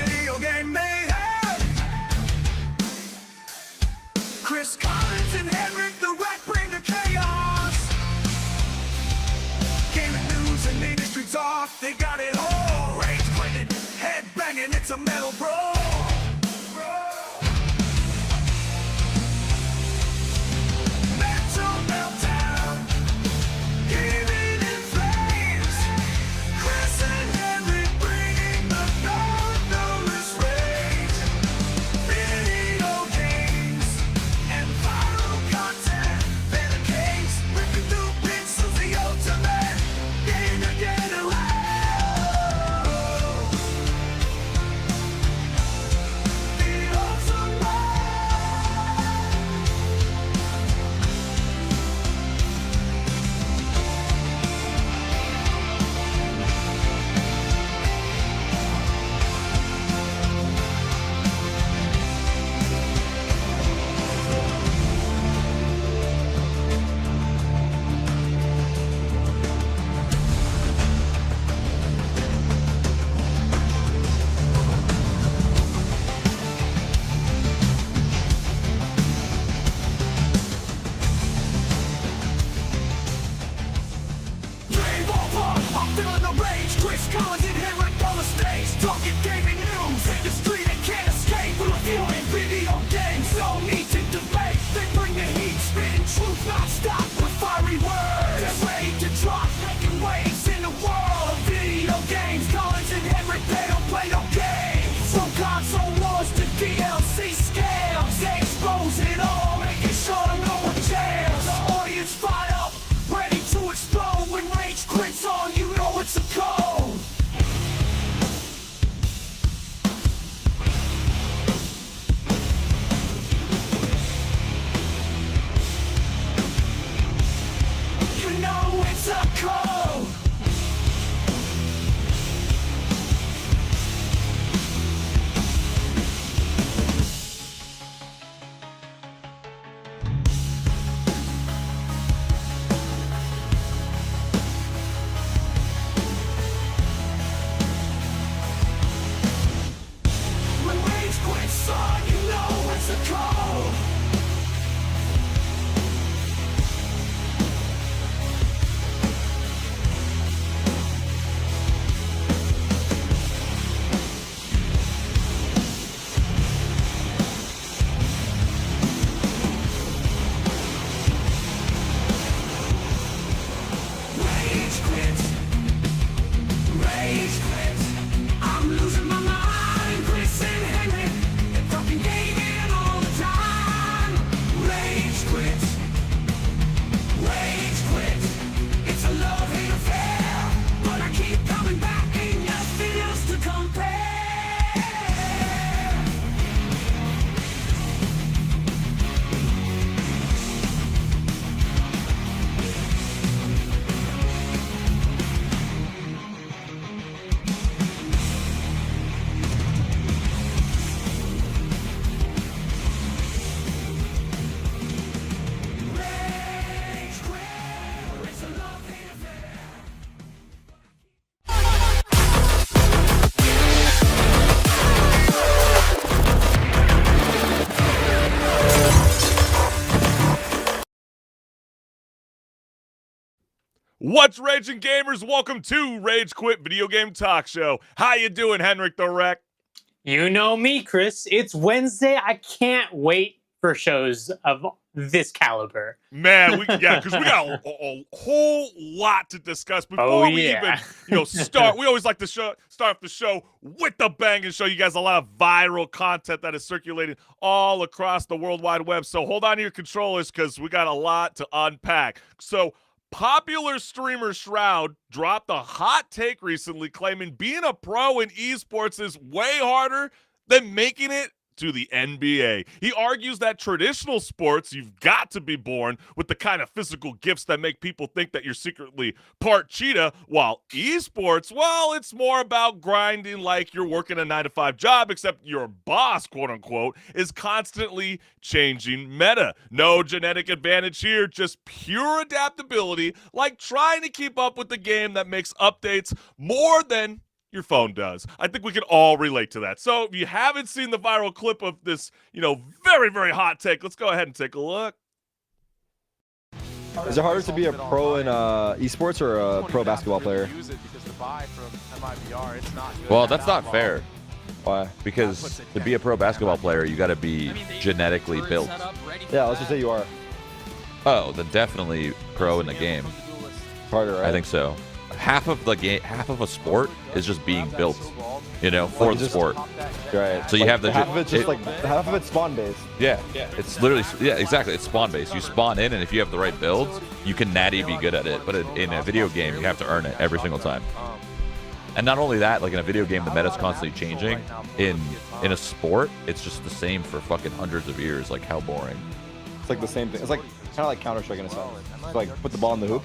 video game mayhem. Chris Collins and HenricK, the rat bring the chaos. Gaming news and industry talk, they got it all. Rage quitting, head banging, it's a metal bro. Mental meltdown, gaming in flames. Chris and HenricK bringing the thunderous rage. Video games and viral content. Better games, ripping through pixels, the ultimate game to get around. The ultimate. Rave over, I'm feeling the rage. Chris Collins and HenricK on the stage, talking gaming news. Industry that can't escape, reviewing video games. No need to debate. They bring the heat, spitting truth non-stop with fiery words. They're ready to drop, making waves in the world of video games. Collins and HenricK, they don't play no games. From console wars to DLC scams, they expose it all, making sure no one jails. The audience fired up, ready to explode. When rage quits on, you know it's a code. You know it's a code. When rage quits on, you know it's a code. Rage quits. Rage quits. I'm losing my mind. Chris and HenricK, they're talking gaming all the time. Rage quits. Rage quits. It's a love-hate affair, but I keep coming back and nothing else to compare. Rage quit. It's a love-hate affair. What's raging, gamers? Welcome to Rage Quit Video Game Talk Show. How you doing, HenricK the Wreck? You know me, Chris. It's Wednesday. I can't wait for shows of this caliber. Man, because we got a whole lot to discuss before Oh, we yeah. even start. We always like to start off the show with the bang and show you guys a lot of viral content that is circulating all across the World Wide Web. So hold on to your controllers because we got a lot to unpack. So popular streamer Shroud dropped a hot take recently claiming being a pro in esports is way harder than making it to the NBA. He argues that traditional sports, you've got to be born with the kind of physical gifts that make people think that you're secretly part cheetah, while esports, well, it's more about grinding like you're working a 9-to-5 job, except your boss, quote unquote, is constantly changing meta. No genetic advantage here, just pure adaptability, like trying to keep up with the game that makes updates more than Your phone does. I think we can all relate to that. So if you haven't seen the viral clip of this, very, very hot take, let's go ahead and take a look. Is it harder to be a pro in esports or a pro basketball player? Well, that's not fair. Why? Because to be a pro basketball player, you got to be genetically built. Yeah, let's just say you are. Oh, then definitely pro in the game. Harder, right? I think so. Half of the game, half of a sport is just being built, for the sport. Right. So you have the half of it's just half of it's spawn based. Yeah, it's literally exactly. It's spawn based. You spawn in, and if you have the right builds, you can natty be good at it. But in a video game, you have to earn it every single time. And not only that, like in a video game, the meta's constantly changing. In a sport, it's just the same for fucking hundreds of years. Like, how boring. It's like the same thing. It's like kind of like Counter-Strike in a sense. It's like put the ball in the hoop.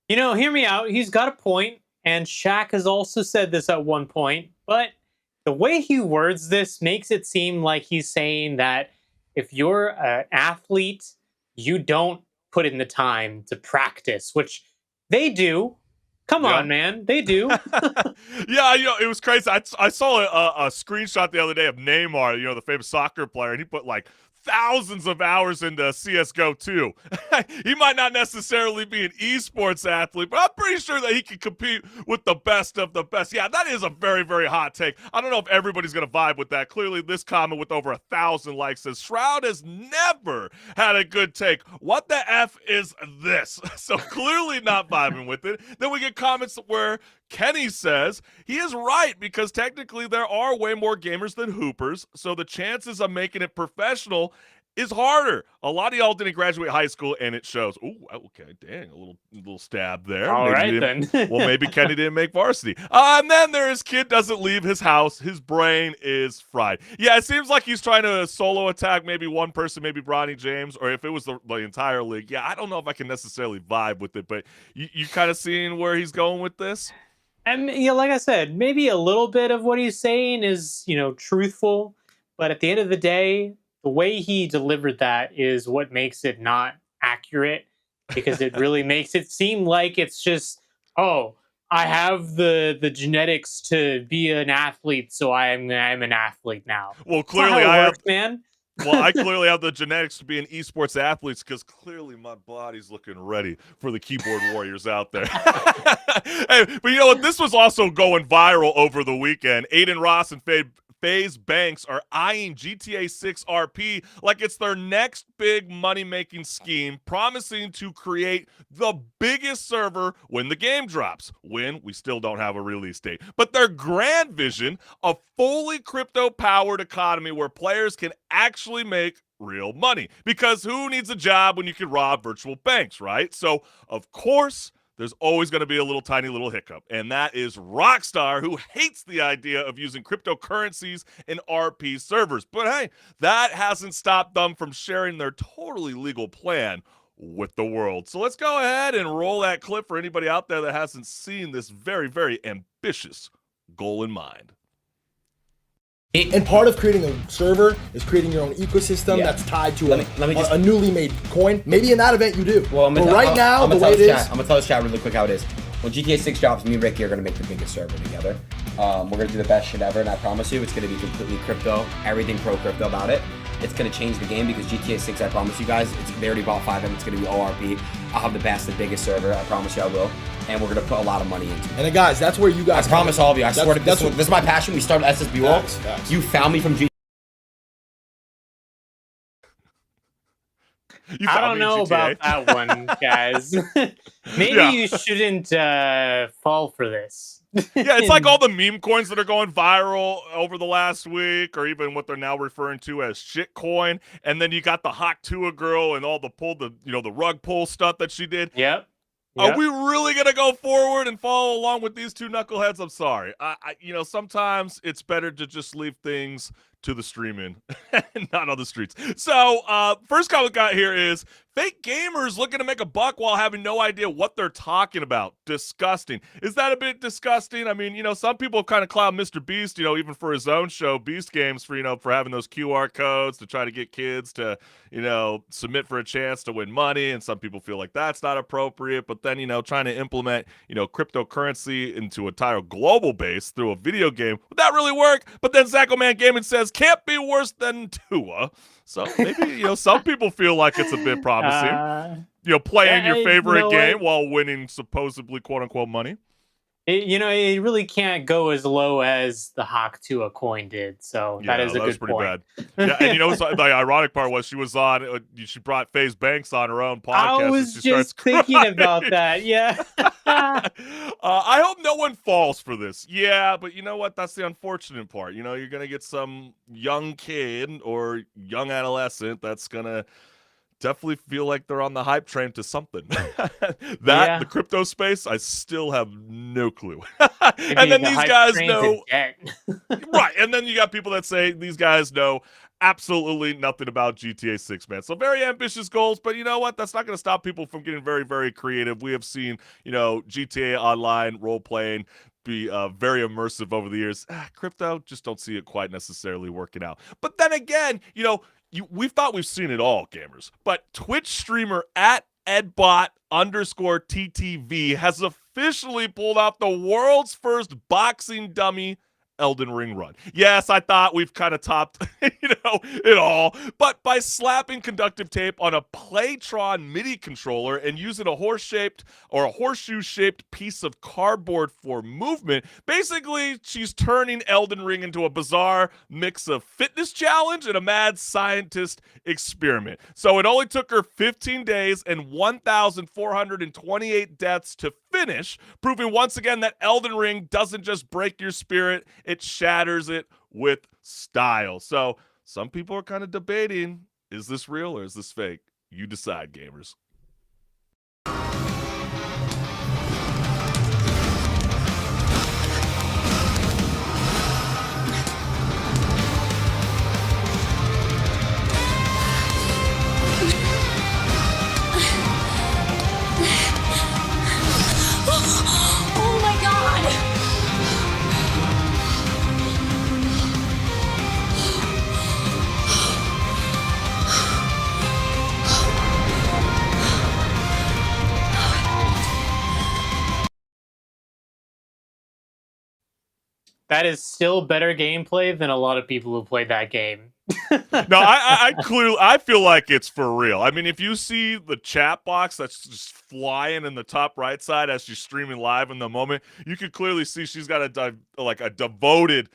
Hear me out. He's got a point, and Shaq has also said this at one point, but the way he words this makes it seem like he's saying that if you're an athlete, you don't put in the time to practice, which they do. Come on, man. They do. Yeah, it was crazy. I saw a screenshot the other day of Neymar, the famous soccer player, and he put like thousands of hours into CSGO too. He might not necessarily be an esports athlete, but I'm pretty sure that he can compete with the best of the best. Yeah, that is a very, very hot take. I don't know if everybody's going to vibe with that. Clearly, this comment with over 1,000 likes says, Shroud has never had a good take. What the F is this? So clearly not vibing with it. Then we get comments where Kenny says he is right because technically there are way more gamers than hoopers, so the chances of making it professional is harder. A lot of y'all didn't graduate high school, and it shows. Ooh, okay, dang, a little stab there. All right, then. Well, maybe Kenny didn't make varsity. And then his kid doesn't leave his house. His brain is fried. Yeah, it seems like he's trying to solo attack maybe one person, maybe Bronny James, or if it was the entire league. Yeah, I don't know if I can necessarily vibe with it, but you kind of seeing where he's going with this? And like I said, maybe a little bit of what he's saying is, truthful, but at the end of the day, the way he delivered that is what makes it not accurate, because it really makes it seem like it's just, I have the genetics to be an athlete, so I'm an athlete now. Well, clearly I have, man. Well, I clearly have the genetics to be an esports athlete because clearly my body's looking ready for the keyboard warriors out there. Hey, but you know what? This was also going viral over the weekend. Aiden Ross and FaZe Banks are eyeing GTA 6 RP like it's their next big money-making scheme, promising to create the biggest server when the game drops, when we still don't have a release date. But their grand vision, a fully crypto-powered economy where players can actually make real money. Because who needs a job when you can rob virtual banks, right? So, of course, there's always going to be a tiny little hiccup, and that is Rockstar, who hates the idea of using cryptocurrencies in RP servers. But hey, that hasn't stopped them from sharing their totally legal plan with the world. So let's go ahead and roll that clip for anybody out there that hasn't seen this very, very ambitious goal in mind. And part of creating a server is creating your own ecosystem that's tied to a newly made coin. Maybe in that event you do. Well, but right now, the way it is... I'm going to tell this chat really quick how it is. When GTA 6 drops, me and Ricky are going to make the biggest server together. We're going to do the best shit ever, and I promise you, it's going to be completely crypto, everything pro-crypto about it. It's going to change the game because GTA 6, I promise you guys, they already bought 5 of them. It's going to be ORP. I'll have the best, the biggest server. I promise you I will. And we're going to put a lot of money into it. And then guys, that's where you guys... I promise all of you. I swear to this is my passion. We started SSB World. You found me from GTA. I don't know about that one, guys. Maybe you shouldn't fall for this. Yeah, it's like all the meme coins that are going viral over the last week, or even what they're now referring to as shitcoin. And then you got the Hawk Tua girl and all the the rug pull stuff that she did. Yep. Are we really gonna go forward and follow along with these two knuckleheads? I'm sorry. Sometimes it's better to just leave things to the streaming, not on the streets. So, first comment got here is fake gamers looking to make a buck while having no idea what they're talking about. Disgusting. Is that a bit disgusting? I mean, some people kind of clown Mr. Beast, even for his own show, Beast Games, for having those QR codes to try to get kids to, submit for a chance to win money. And some people feel like that's not appropriate. But then, trying to implement, cryptocurrency into a entire global base through a video game, would that really work? But then Zacko Man Gaming says, can't be worse than Tua. So maybe, some people feel like it's a bit promising. Playing your favorite game while winning supposedly quote unquote money. It really can't go as low as the Hawk Tua coin did. So that is a good pretty point. Bad. Yeah, and the ironic part was she was on. She brought FaZe Banks on her own podcast. I was just thinking about that. Yeah. I hope no one falls for this. Yeah, but you know what? That's the unfortunate part. You're gonna get some young kid or young adolescent that's gonna definitely feel like they're on the hype train to something. The crypto space, I still have no clue. And then these guys know. Right. And then you got people that say these guys know absolutely nothing about GTA 6, man. So very ambitious goals, but you know what? That's not going to stop people from getting very, very creative. We have seen, GTA Online role-playing be very immersive over the years. Crypto, just don't see it quite necessarily working out. But then again, we've thought we've seen it all, gamers. But Twitch streamer at @edbot_TTV has officially pulled out the world's first boxing dummy Elden Ring run. Yes, I thought we've kind of topped, it all. But by slapping conductive tape on a Playtron MIDI controller and using a horseshoe-shaped piece of cardboard for movement, basically she's turning Elden Ring into a bizarre mix of fitness challenge and a mad scientist experiment. So it only took her 15 days and 1,428 deaths to finish, proving once again that Elden Ring doesn't just break your spirit, it shatters it with style. So some people are kind of debating, is this real or is this fake? You decide, gamers. Oh my god! That is still better gameplay than a lot of people who played that game. No, I feel like it's for real. I mean, if you see the chat box that's just flying in the top right side as she's streaming live in the moment, you can clearly see she's got a devoted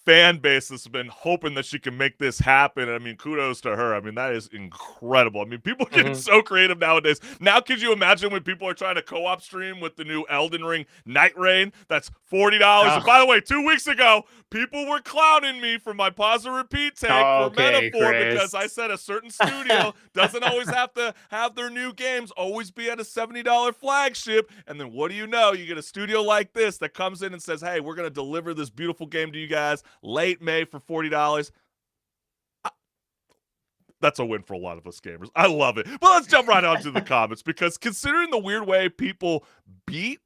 fan base that's been hoping that she can make this happen. I mean, kudos to her. I mean, that is incredible. I mean, people are getting so creative nowadays. Now, could you imagine when people are trying to co-op stream with the new Elden Ring Night Rain? That's $40. And by the way, 2 weeks ago, people were clowning me for my pause and repeat tag for metaphor, Chris. because I said a certain studio doesn't always have to have their new games always be at a $70 flagship. And then what do you know? You get a studio like this that comes in and says, hey, we're going to deliver this beautiful game to you guys late May for $40. That's a win for a lot of us gamers. I love it. But let's jump right on to the comments, because considering the weird way people beat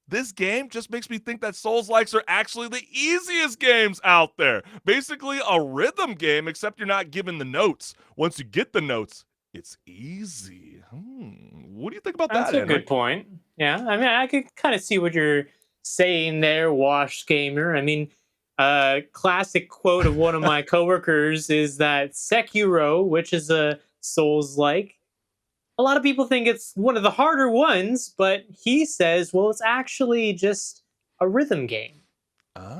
this game, just makes me think that Souls-likes are actually the easiest games out there. Basically a rhythm game, except you're not given the notes. Once you get the notes, it's easy. What do you think about That's that, a good Henrik? point. Yeah, I mean, I could kind of see what you're saying there, Wash Gamer. I mean, classic quote of one of my coworkers is that Sekiro, which is a Souls-like, a lot of people think it's one of the harder ones, but he says, well, it's actually just a rhythm game.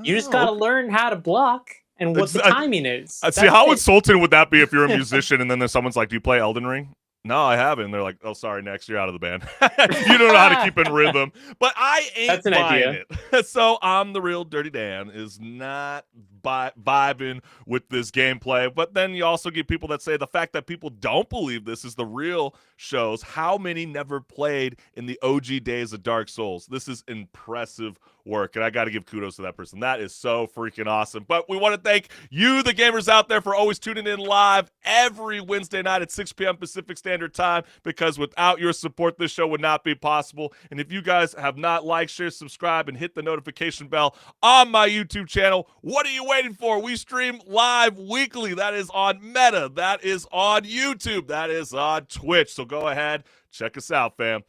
You just got to learn how to block and what the timing is. See, how insulting would that be if you're a musician and then there's someone's like, do you play Elden Ring? No, I haven't. And they're like, oh, sorry, next, you're out of the band. You don't know how to keep in rhythm. But I ain't That's an buying idea. it. So I'm the real Dirty Dan is not vibing with this gameplay. But then you also get people that say the fact that people don't believe this is the real shows how many never played in the OG days of Dark Souls. This is impressive work, and I got to give kudos to that person. That is so freaking awesome. But we want to thank you, the gamers out there, for always tuning in live every Wednesday night at 6 p.m. Pacific Standard Time, because without your support, this show would not be possible. And if you guys have not liked, share, subscribe, and hit the notification bell on my YouTube channel, what are you waiting for? We stream live weekly. That is on Meta. That is on YouTube. That is on Twitch. So go ahead, check us out, fam.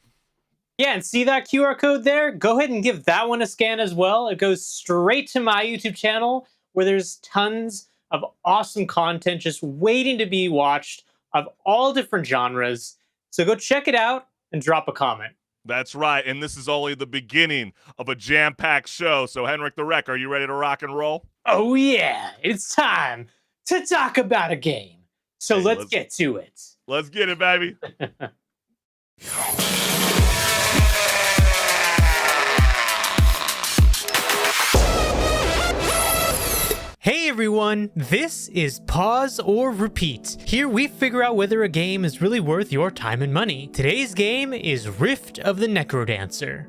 Yeah, and see that QR code there? Go ahead and give that one a scan as well. It goes straight to my YouTube channel, where there's tons of awesome content just waiting to be watched of all different genres. So go check it out and drop a comment. That's right, and this is only the beginning of a jam-packed show. So HenricK the Wreck, are you ready to rock and roll? Oh yeah, it's time to talk about a game. So Hey, let's get to it. Let's get it, baby. Hey everyone, this is Pause or Repeat. Here we figure out whether a game is really worth your time and money. Today's game is Rift of the Necrodancer.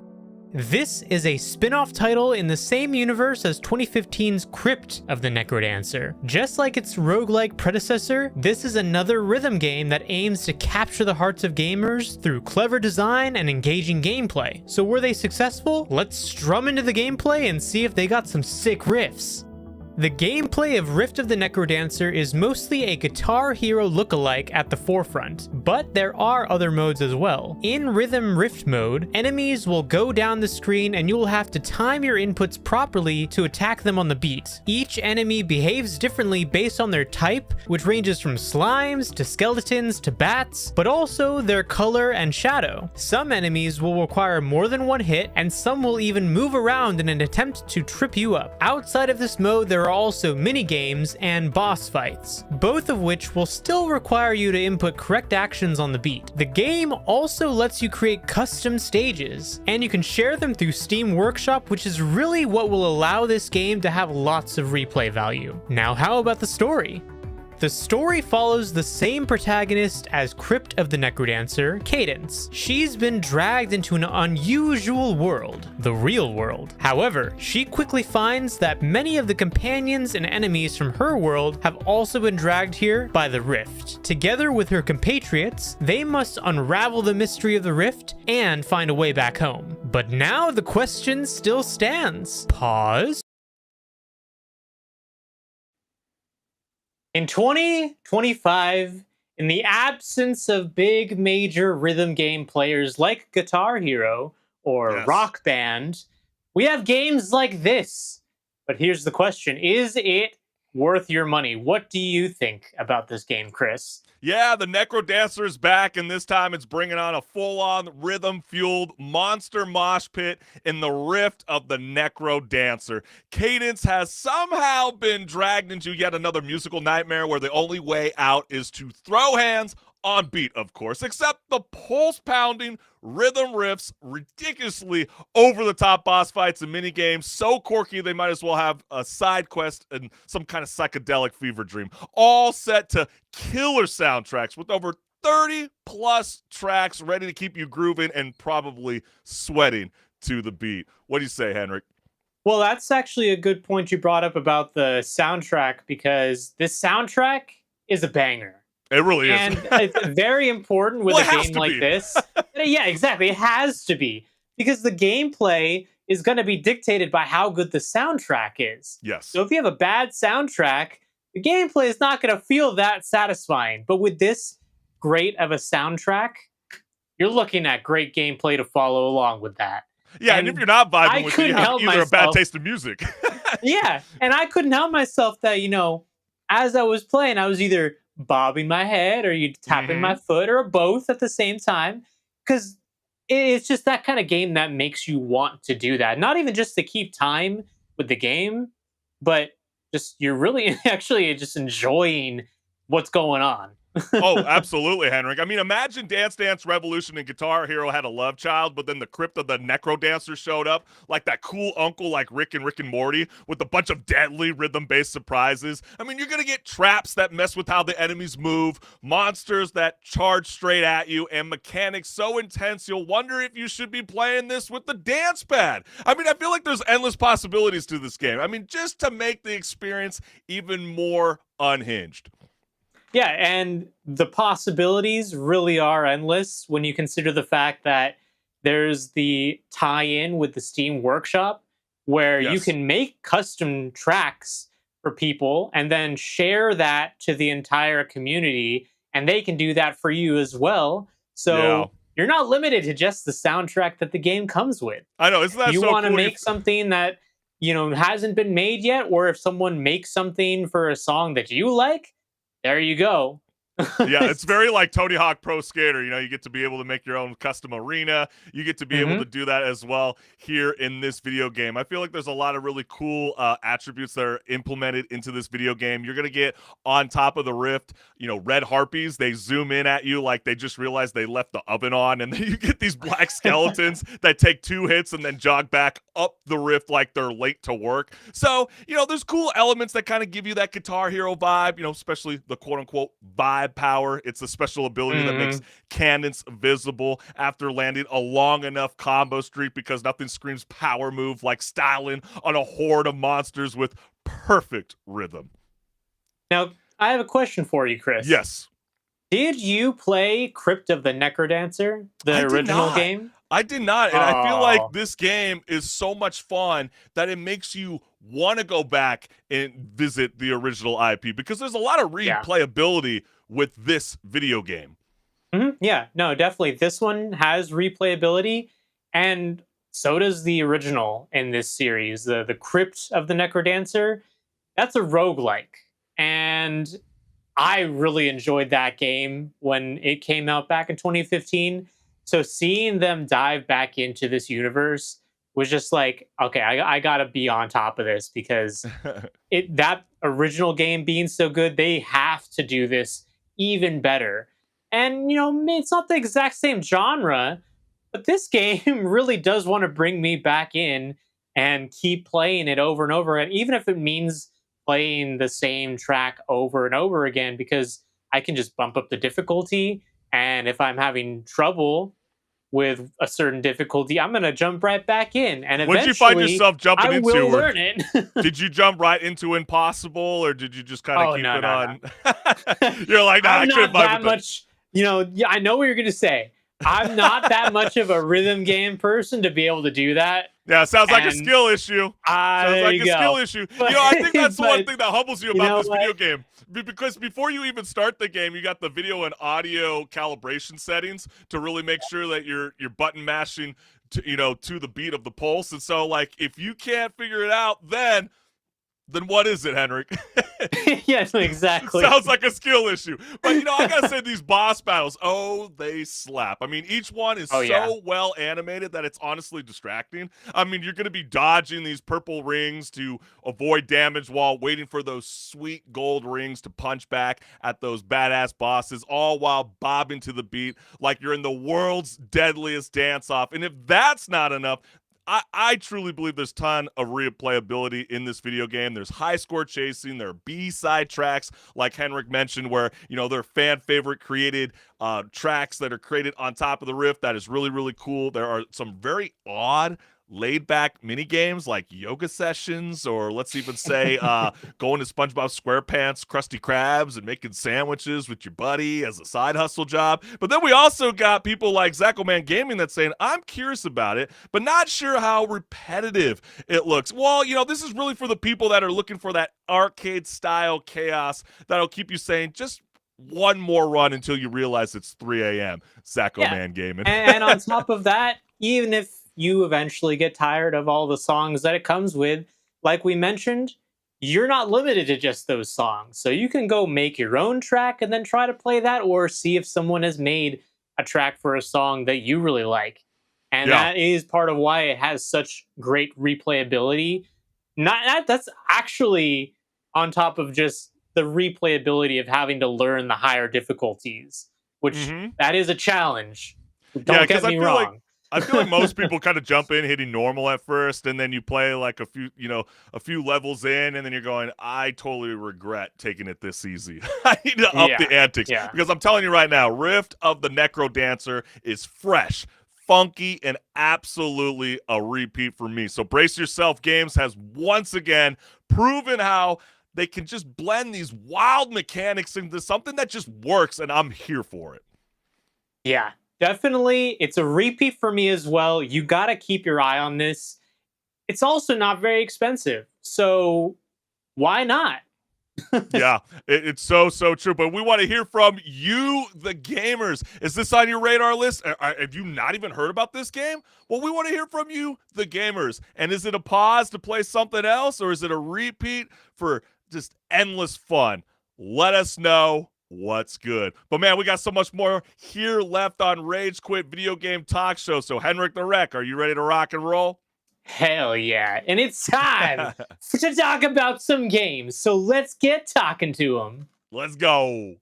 This is a spin-off title in the same universe as 2015's Crypt of the Necrodancer. Just like its roguelike predecessor, this is another rhythm game that aims to capture the hearts of gamers through clever design and engaging gameplay. So were they successful? Let's strum into the gameplay and see if they got some sick riffs. The gameplay of Rift of the Necrodancer is mostly a Guitar Hero lookalike at the forefront, but there are other modes as well. In Rhythm Rift mode, enemies will go down the screen and you will have to time your inputs properly to attack them on the beat. Each enemy behaves differently based on their type, which ranges from slimes to skeletons to bats, but also their color and shadow. Some enemies will require more than one hit, and some will even move around in an attempt to trip you up. Outside of this mode, there are also mini games and boss fights, both of which will still require you to input correct actions on the beat. The game also lets you create custom stages, and you can share them through Steam Workshop, which is really what will allow this game to have lots of replay value. Now, how about the story? The story follows the same protagonist as Crypt of the Necrodancer, Cadence. She's been dragged into an unusual world, the real world. However, she quickly finds that many of the companions and enemies from her world have also been dragged here by the Rift. Together with her compatriots, they must unravel the mystery of the Rift and find a way back home. But now the question still stands. Pause. In 2025, in the absence of big major rhythm game players like Guitar Hero or Yes. Rock Band, we have games like this. But here's the question, is it worth your money? What do you think about this game, Chris? Yeah, the Necrodancer is back, and this time it's bringing on a full-on rhythm-fueled monster mosh pit in the Rift of the Necrodancer. Cadence has somehow been dragged into yet another musical nightmare where the only way out is to throw hands on beat, of course, except the pulse-pounding rhythm riffs, ridiculously over-the-top boss fights and minigames, so quirky they might as well have a side quest and some kind of psychedelic fever dream, all set to killer soundtracks with over 30-plus tracks ready to keep you grooving and probably sweating to the beat. What do you say, HenricK? Well, that's actually a good point you brought up about the soundtrack, because this soundtrack is a banger. It really is. And it's very important with Well, a it has game to like be. this. Yeah, exactly. It has to be. Because the gameplay is going to be dictated by how good the soundtrack is. Yes. So if you have a bad soundtrack, the gameplay is not going to feel that satisfying. But with this great of a soundtrack, you're looking at great gameplay to follow along with that. Yeah, and if you're not I vibing with it, couldn't you have help either a bad myself. taste of music. Yeah, and I couldn't help myself that, as I was playing, I was either bobbing my head or you tapping my foot or both at the same time, because it's just that kind of game that makes you want to do that. Not even just to keep time with the game, but just you're really actually just enjoying what's going on. Oh, absolutely, HenricK. I mean, imagine Dance Dance Revolution and Guitar Hero had a love child, but then the Crypt of the Necro Dancer showed up, like that cool uncle like Rick and Morty, with a bunch of deadly rhythm-based surprises. I mean, you're going to get traps that mess with how the enemies move, monsters that charge straight at you, and mechanics so intense you'll wonder if you should be playing this with the dance pad. I mean, I feel like there's endless possibilities to this game. I mean, just to make the experience even more unhinged. Yeah, and the possibilities really are endless when you consider the fact that there's the tie-in with the Steam Workshop where you Yes. can make custom tracks for people and then share that to the entire community, and they can do that for you as well. Yeah. So you're not limited to just the soundtrack that the game comes with. I know, isn't that You so want to cool? make something that, hasn't been made yet, or if someone makes something for a song that you like, there you go. Yeah, it's very like Tony Hawk Pro Skater. You get to be able to make your own custom arena. You get to be able to do that as well here in this video game. I feel like there's a lot of really cool attributes that are implemented into this video game. You're going to get on top of the Rift, red harpies. They zoom in at you like they just realized they left the oven on. And then you get these black skeletons that take 2 hits and then jog back up the Rift like they're late to work. So, there's cool elements that kind of give you that Guitar Hero vibe, especially the quote-unquote vibe power. It's a special ability that makes cannons visible after landing a long enough combo streak, because nothing screams power move like styling on a horde of monsters with perfect rhythm. Now, I have a question for you, Chris. Yes. Did you play Crypt of the Necrodancer, the original game? I did not, and I feel like Oh. this game is so much fun that it makes you want to go back and visit the original IP, because there's a lot of replayability with this video game. Yeah, no, definitely. This one has replayability, and so does the original in this series. The Crypt of the Necrodancer, that's a roguelike. And I really enjoyed that game when it came out back in 2015. So seeing them dive back into this universe was just like, okay, I gotta be on top of this, because that original game being so good, they have to do this even better. And it's not the exact same genre, but this game really does want to bring me back in and keep playing it over and over. And even if it means playing the same track over and over again, because I can just bump up the difficulty. And if I'm having trouble with a certain difficulty, I'm going to jump right back in. And eventually, what did you find yourself jumping I into? will learn it. Did you jump right into impossible, or did you just kind of keep it on? No. You're like, nah, I I'm couldn't not vibe that with much. Yeah, I know what you're going to say. I'm not that much of a rhythm game person to be able to do that. Yeah, sounds like a And, skill issue. Sounds there like you a go. skill issue. But- I think that's the one but thing that humbles you you know about this video what? game. Because before you even start the game, you got the video and audio calibration settings to really make sure that you're button mashing to the beat of the pulse. And so, like, if you can't figure it out, then what is it, HenricK? Yes, exactly. Sounds like a skill issue. But, I gotta say, these boss battles, they slap. I mean, each one is so well animated that it's honestly distracting. I mean, you're gonna be dodging these purple rings to avoid damage while waiting for those sweet gold rings to punch back at those badass bosses, all while bobbing to the beat like you're in the world's deadliest dance-off. And if that's not enough, I truly believe there's a ton of replayability in this video game. There's high score chasing. There are B-side tracks, like HenricK mentioned, where, they're fan favorite created tracks that are created on top of the Rift. That is really, really cool. There are some very odd, laid-back mini games like yoga sessions, or let's even say going to SpongeBob SquarePants Krusty Krabs and making sandwiches with your buddy as a side hustle job. But then we also got people like Zackoman Gaming that's saying, I'm curious about it, but not sure how repetitive it looks. Well, this is really for the people that are looking for that arcade-style chaos that'll keep you saying, just one more run until you realize it's 3 a.m. Zackoman Gaming. And on top of that, even if you eventually get tired of all the songs that it comes with, like we mentioned, you're not limited to just those songs. So you can go make your own track and then try to play that, or see if someone has made a track for a song that you really like. And that is part of why it has such great replayability. That's actually on top of just the replayability of having to learn the higher difficulties, which that is a challenge. Don't get me wrong. I feel like most people kind of jump in hitting normal at first, and then you play like a few levels in, and then you're going, I totally regret taking it this easy. I need to up the antics. Yeah. Because I'm telling you right now, Rift of the Necro Dancer is fresh, funky, and absolutely a repeat for me. So brace yourself. Games has once again proven how they can just blend these wild mechanics into something that just works, and I'm here for it. Yeah, definitely. It's a repeat for me as well. You got to keep your eye on this. It's also not very expensive. So why not? Yeah, it's so true. But we want to hear from you, the gamers. Is this on your radar list? Have you not even heard about this game? Well, we want to hear from you, the gamers. And is it a pause to play something else, or is it a repeat for just endless fun? Let us know what's good. But man, we got so much more here left on Rage Quit Video Game Talk Show. So HenricK the Wreck, are you ready to rock and roll? Hell yeah. And it's time to talk about some games. So let's get talking to them. Let's go.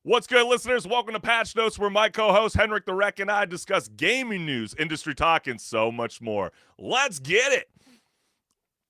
What's good, listeners? Welcome to Patch Notes, where my co-host HenricK the Wreck and I discuss gaming news, industry talk, and so much more. Let's get it.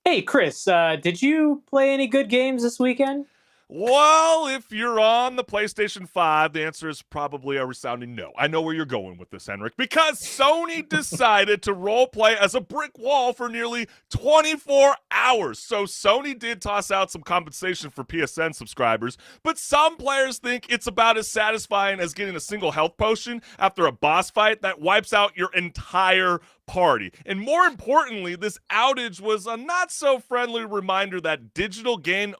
Hey, Chris, did you play any good games this weekend? Well, if you're on the PlayStation 5, the answer is probably a resounding no. I know where you're going with this, HenricK, because Sony decided to roleplay as a brick wall for nearly 24 hours. So Sony did toss out some compensation for PSN subscribers, but some players think it's about as satisfying as getting a single health potion after a boss fight that wipes out your entire party. And more importantly, this outage was a not so friendly reminder that digital game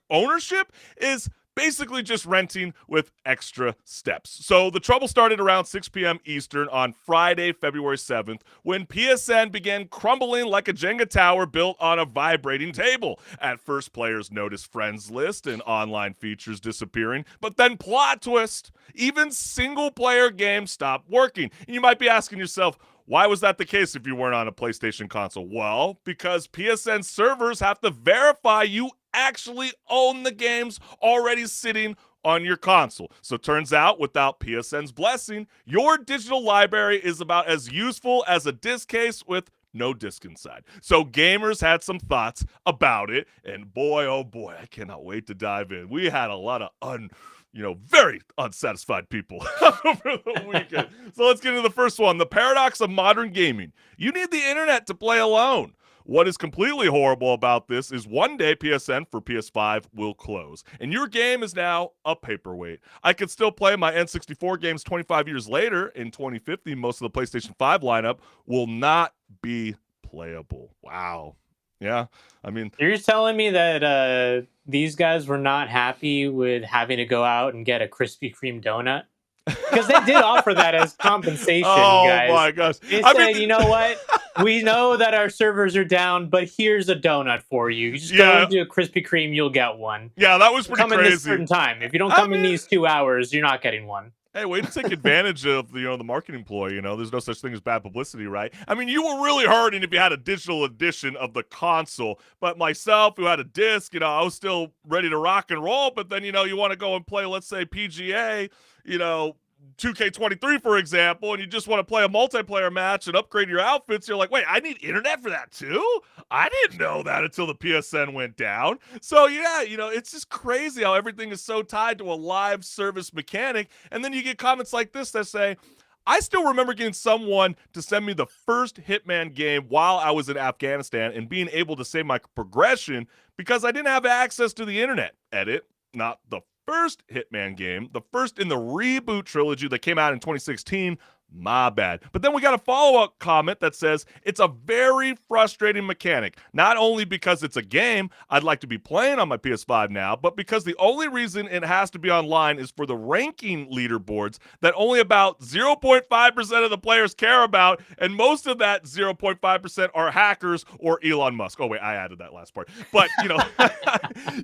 ownership is basically just renting with extra steps. So the trouble started around 6 p.m. Eastern on Friday, February 7th, when PSN began crumbling like a Jenga tower built on a vibrating table. At first, players noticed friends list and online features disappearing, but then plot twist, even single-player games stopped working. And you might be asking yourself, why was that the case if you weren't on a PlayStation console? Well, because PSN servers have to verify you actually own the games already sitting on your console. So turns out, without PSN's blessing, your digital library is about as useful as a disc case with no disc inside. So gamers had some thoughts about it, and boy, oh boy, I cannot wait to dive in. We had a lot of very unsatisfied people over the weekend. So let's get into the first one. The paradox of modern gaming. You need the internet to play alone. What is completely horrible about this is one day PSN for PS5 will close, and your game is now a paperweight. I can still play my N64 games 25 years later. In 2050, most of the PlayStation 5 lineup will not be playable. Wow. Yeah, I mean, You're telling me that these guys were not happy with having to go out and get a Krispy Kreme donut? Because they did offer that as compensation, guys. Oh my gosh. They said, you know what? We know that our servers are down, but here's a donut for you. You just go into a Krispy Kreme, you'll get one. Yeah, that was pretty come crazy. In this certain time. If you don't come in these 2 hours, you're not getting one. Hey, way to take advantage of the marketing ploy. There's no such thing as bad publicity, right? I mean, you were really hurting if you had a digital edition of the console. But myself, who had a disc, I was still ready to rock and roll. But then, you want to go and play, let's say, PGA, 2K23, for example, and you just want to play a multiplayer match and upgrade your outfits. You're like, wait, I need internet for that too? I didn't know that until the PSN went down. So yeah, it's just crazy how everything is so tied to a live service mechanic. And then you get comments like this that say, I still remember getting someone to send me the first Hitman game while I was in Afghanistan and being able to save my progression because I didn't have access to the internet. Edit, not the first Hitman game, the first in the reboot trilogy that came out in 2016, My bad. But then we got a follow-up comment that says, it's a very frustrating mechanic. Not only because it's a game I'd like to be playing on my PS5 now, but because the only reason it has to be online is for the ranking leaderboards that only about 0.5% of the players care about, and most of that 0.5% are hackers or Elon Musk. Oh, wait, I added that last part. But,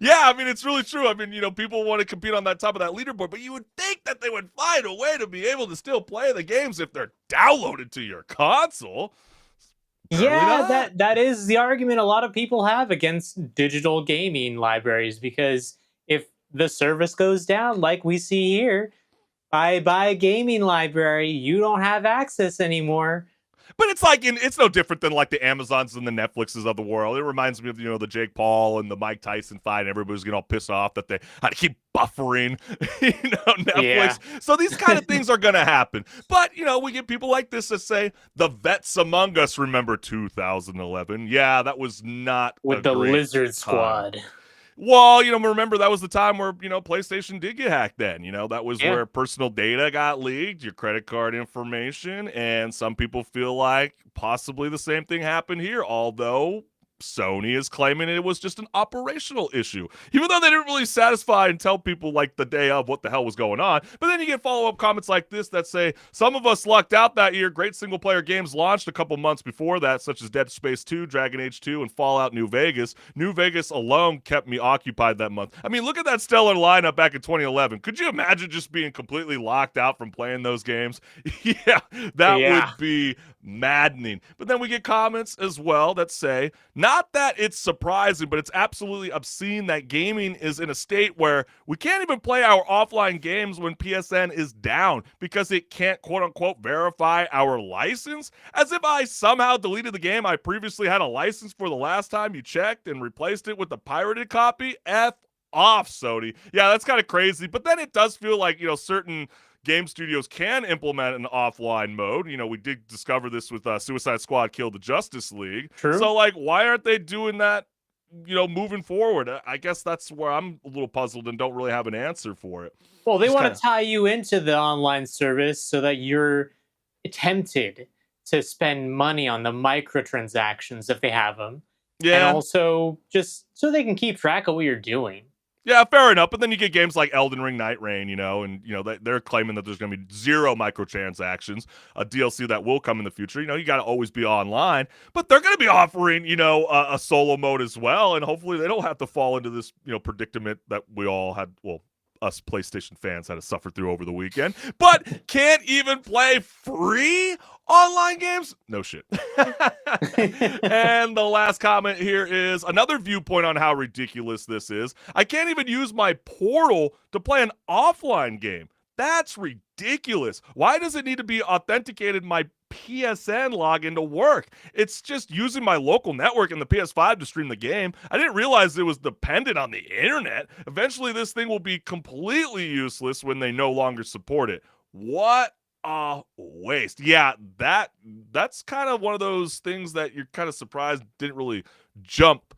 yeah, I mean, it's really true. I mean, people want to compete on that top of that leaderboard, but you would think that they would find a way to be able to still play the games if they're downloaded to your console. Yeah, that is the argument a lot of people have against digital gaming libraries, because if the service goes down, like we see here, buy a gaming library, you don't have access anymore. But it's like it's no different than like the Amazons and the Netflixes of the world. It reminds me of the Jake Paul and the Mike Tyson fight. Everybody's getting all pissed off that they had to keep buffering, Netflix. Yeah. So these kind of things are gonna happen. But we get people like this that say the vets among us remember 2011. Yeah, that was not With a the great Lizard time. Squad. Well, remember that was the time where, PlayStation did get hacked then. That was Yeah. where personal data got leaked, your credit card information, and some people feel like possibly the same thing happened here, although Sony is claiming it was just an operational issue, even though they didn't really satisfy and tell people like the day of what the hell was going on. But then you get follow-up comments like this that say, some of us lucked out that year. Great single-player games launched a couple months before that, such as Dead Space 2, Dragon Age 2, and Fallout New Vegas. New Vegas alone kept me occupied that month. I mean, look at that stellar lineup back in 2011. Could you imagine just being completely locked out from playing those games? Yeah, that would be maddening. But then we get comments as well that say, not that it's surprising, but it's absolutely obscene that gaming is in a state where we can't even play our offline games when PSN is down because it can't quote unquote verify our license, as if I somehow deleted the game I previously had a license for the last time you checked and replaced it with a pirated copy. F off, Sony. Yeah, that's kind of crazy. But then it does feel like, certain game studios can implement an offline mode. We did discover this with Suicide Squad Kill the Justice League. True. So, why aren't they doing that, moving forward? I guess that's where I'm a little puzzled and don't really have an answer for it. Well, they Just want kinda- to tie you into the online service so that you're tempted to spend money on the microtransactions if they have them. Yeah. And also just so they can keep track of what you're doing. Yeah, fair enough. But then you get games like Elden Ring Night Rain, and they're claiming that there's going to be 0 microtransactions, a DLC that will come in the future. You got to always be online, but they're going to be offering, a solo mode as well, and hopefully they don't have to fall into this, predicament that we all had. Well, us PlayStation fans had to suffer through over the weekend, but can't even play free online games? No shit. And the last comment here is another viewpoint on how ridiculous this is. I can't even use my portal to play an offline game. That's ridiculous. Why does it need to be authenticated my PSN login to work? It's just using my local network and the PS5 to stream the game. I didn't realize it was dependent on the internet. Eventually, this thing will be completely useless when they no longer support it. What a waste. Yeah, that's kind of one of those things that you're kind of surprised didn't really jump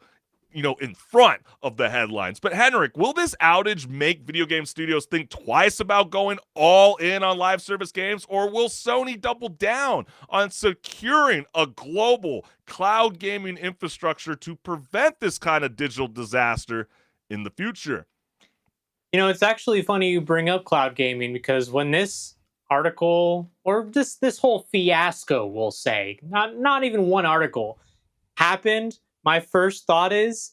in front of the headlines. But HenricK, will this outage make video game studios think twice about going all in on live service games, or will Sony double down on securing a global cloud gaming infrastructure to prevent this kind of digital disaster in the future? It's actually funny you bring up cloud gaming, because when this article, or this whole fiasco, we'll say, not even one article, happened, my first thought is,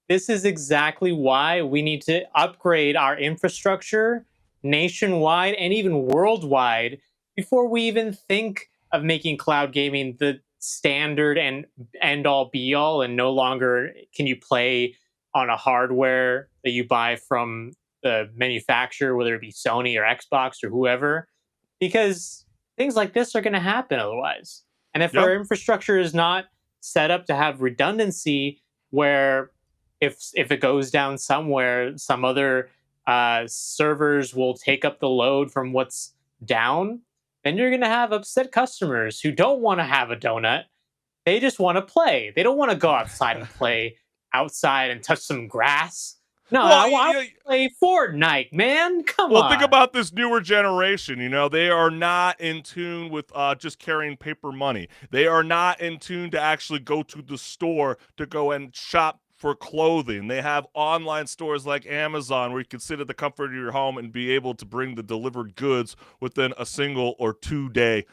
this is exactly why we need to upgrade our infrastructure nationwide and even worldwide before we even think of making cloud gaming the standard and end-all be-all, and no longer can you play on a hardware that you buy from the manufacturer, whether it be Sony or Xbox or whoever, because things like this are going to happen otherwise. And if our infrastructure is not set up to have redundancy, where if it goes down somewhere, some other servers will take up the load from what's down, then you're going to have upset customers who don't want to have a donut. They just want to play. They don't want to go outside and play outside and touch some grass. No, Well, I want to play Fortnite, man. Come on. Well, think about this newer generation. You know, they are not in tune with just carrying paper money. They are not in tune to actually go to the store to go and shop for clothing. They have online stores like Amazon where you can sit at the comfort of your home and be able to bring the delivered goods within a single or 2-day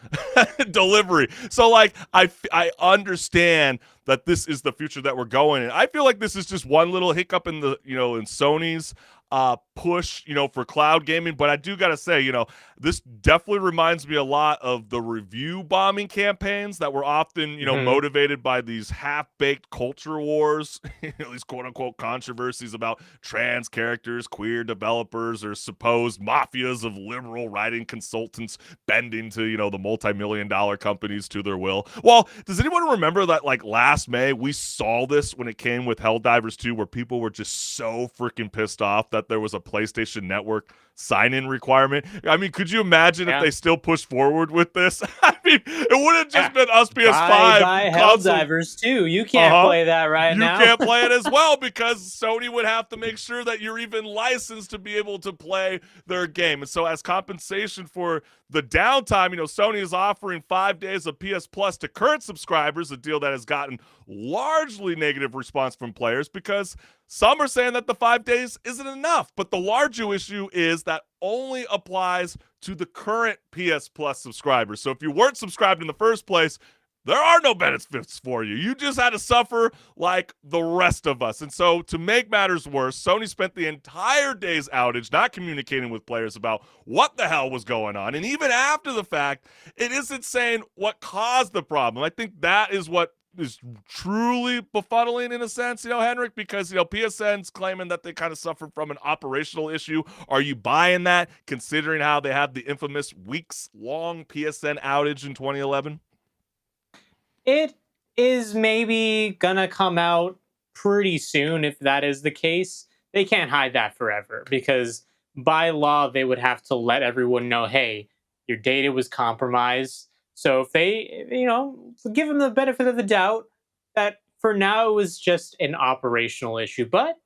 delivery. So, like, I understand that this is the future that we're going in. I feel like this is just one little hiccup in the, in Sony's push, for cloud gaming. But I do got to say, this definitely reminds me a lot of the review bombing campaigns that were often, motivated by these half-baked culture wars, these quote-unquote controversies about trans characters, queer developers, or supposed mafias of liberal writing consultants bending to, the multi-million-dollar companies to their will. Well, does anyone remember that, like, last May, we saw this when it came with Helldivers 2, where people were just so freaking pissed off that there was a PlayStation Network sign-in requirement? I mean, could you imagine if they still pushed forward with this? I mean, it would have just been us PS5. Bye Helldivers 2. You can't play that now. You can't play it as well because Sony would have to make sure that you're even licensed to be able to play their game. And so as compensation for the downtime, Sony is offering 5 days of PS Plus to current subscribers, a deal that has gotten largely negative response from players because some are saying that the 5 days isn't enough. But the larger issue is that only applies to the current PS Plus subscribers. So if you weren't subscribed in the first place, there are no benefits for you. You just had to suffer like the rest of us. And so to make matters worse, Sony spent the entire day's outage not communicating with players about what the hell was going on. And even after the fact, it isn't saying what caused the problem. I think that is what is truly befuddling in a sense, HenricK, because, PSN's claiming that they kind of suffered from an operational issue. Are you buying that, considering how they had the infamous weeks-long PSN outage in 2011? It is maybe gonna come out pretty soon if that is the case. They can't hide that forever because by law they would have to let everyone know, hey, your data was compromised. So if they, give them the benefit of the doubt that for now it was just an operational issue, but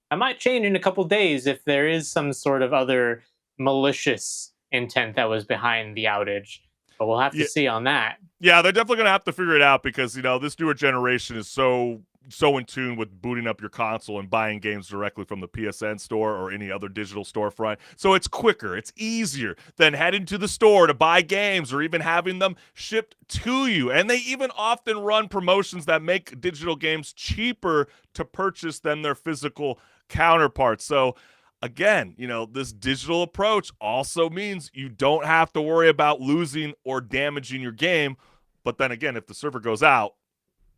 I might change in a couple days if there is some sort of other malicious intent that was behind the outage. But we'll have to see on that. Yeah, they're definitely going to have to figure it out because, this newer generation is so in tune with booting up your console and buying games directly from the PSN store or any other digital storefront. So it's quicker, it's easier than heading to the store to buy games or even having them shipped to you. And they even often run promotions that make digital games cheaper to purchase than their physical counterparts. So again, this digital approach also means you don't have to worry about losing or damaging your game. But then again, if the server goes out,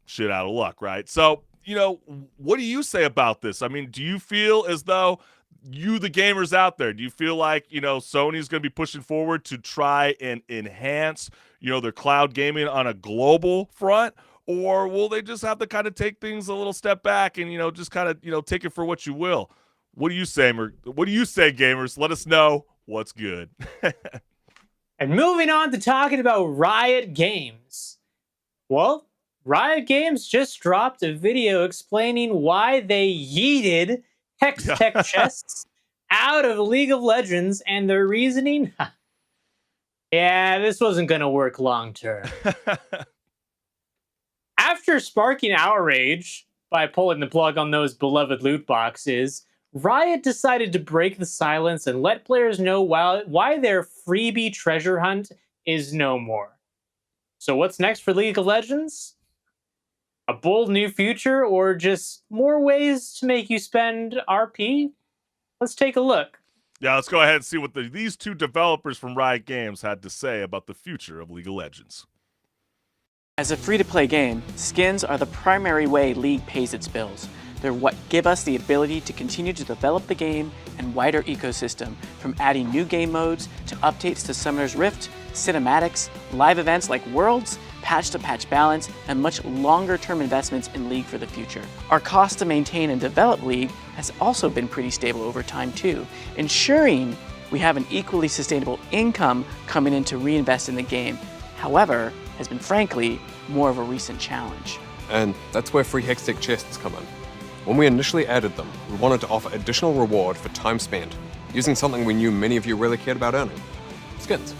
shit out of luck, right? So, what do you say about this? I mean, do you feel as though the gamers out there, do you feel like, Sony's going to be pushing forward to try and enhance, their cloud gaming on a global front? Or will they just have to kind of take things a little step back and, just kind of, take it for what you will? What do you say, gamers? Let us know what's good. And moving on to talking about Riot Games. Well, Riot Games just dropped a video explaining why they yeeted Hextech chests out of League of Legends, and their reasoning? Yeah, this wasn't going to work long term. After sparking outrage by pulling the plug on those beloved loot boxes, Riot decided to break the silence and let players know why their freebie treasure hunt is no more. So what's next for League of Legends? A bold new future or just more ways to make you spend RP? Let's take a look. Yeah, let's go ahead and see what these two developers from Riot Games had to say about the future of League of Legends. As a free-to-play game, skins are the primary way League pays its bills. They're what give us the ability to continue to develop the game and wider ecosystem, from adding new game modes to updates to Summoner's Rift, cinematics, live events like Worlds, patch-to-patch balance, and much longer-term investments in League for the future. Our cost to maintain and develop League has also been pretty stable over time too, ensuring we have an equally sustainable income coming in to reinvest in the game. However, has been frankly more of a recent challenge. And that's where free Hextech chests come in. When we initially added them, we wanted to offer additional reward for time spent, using something we knew many of you really cared about earning: skins.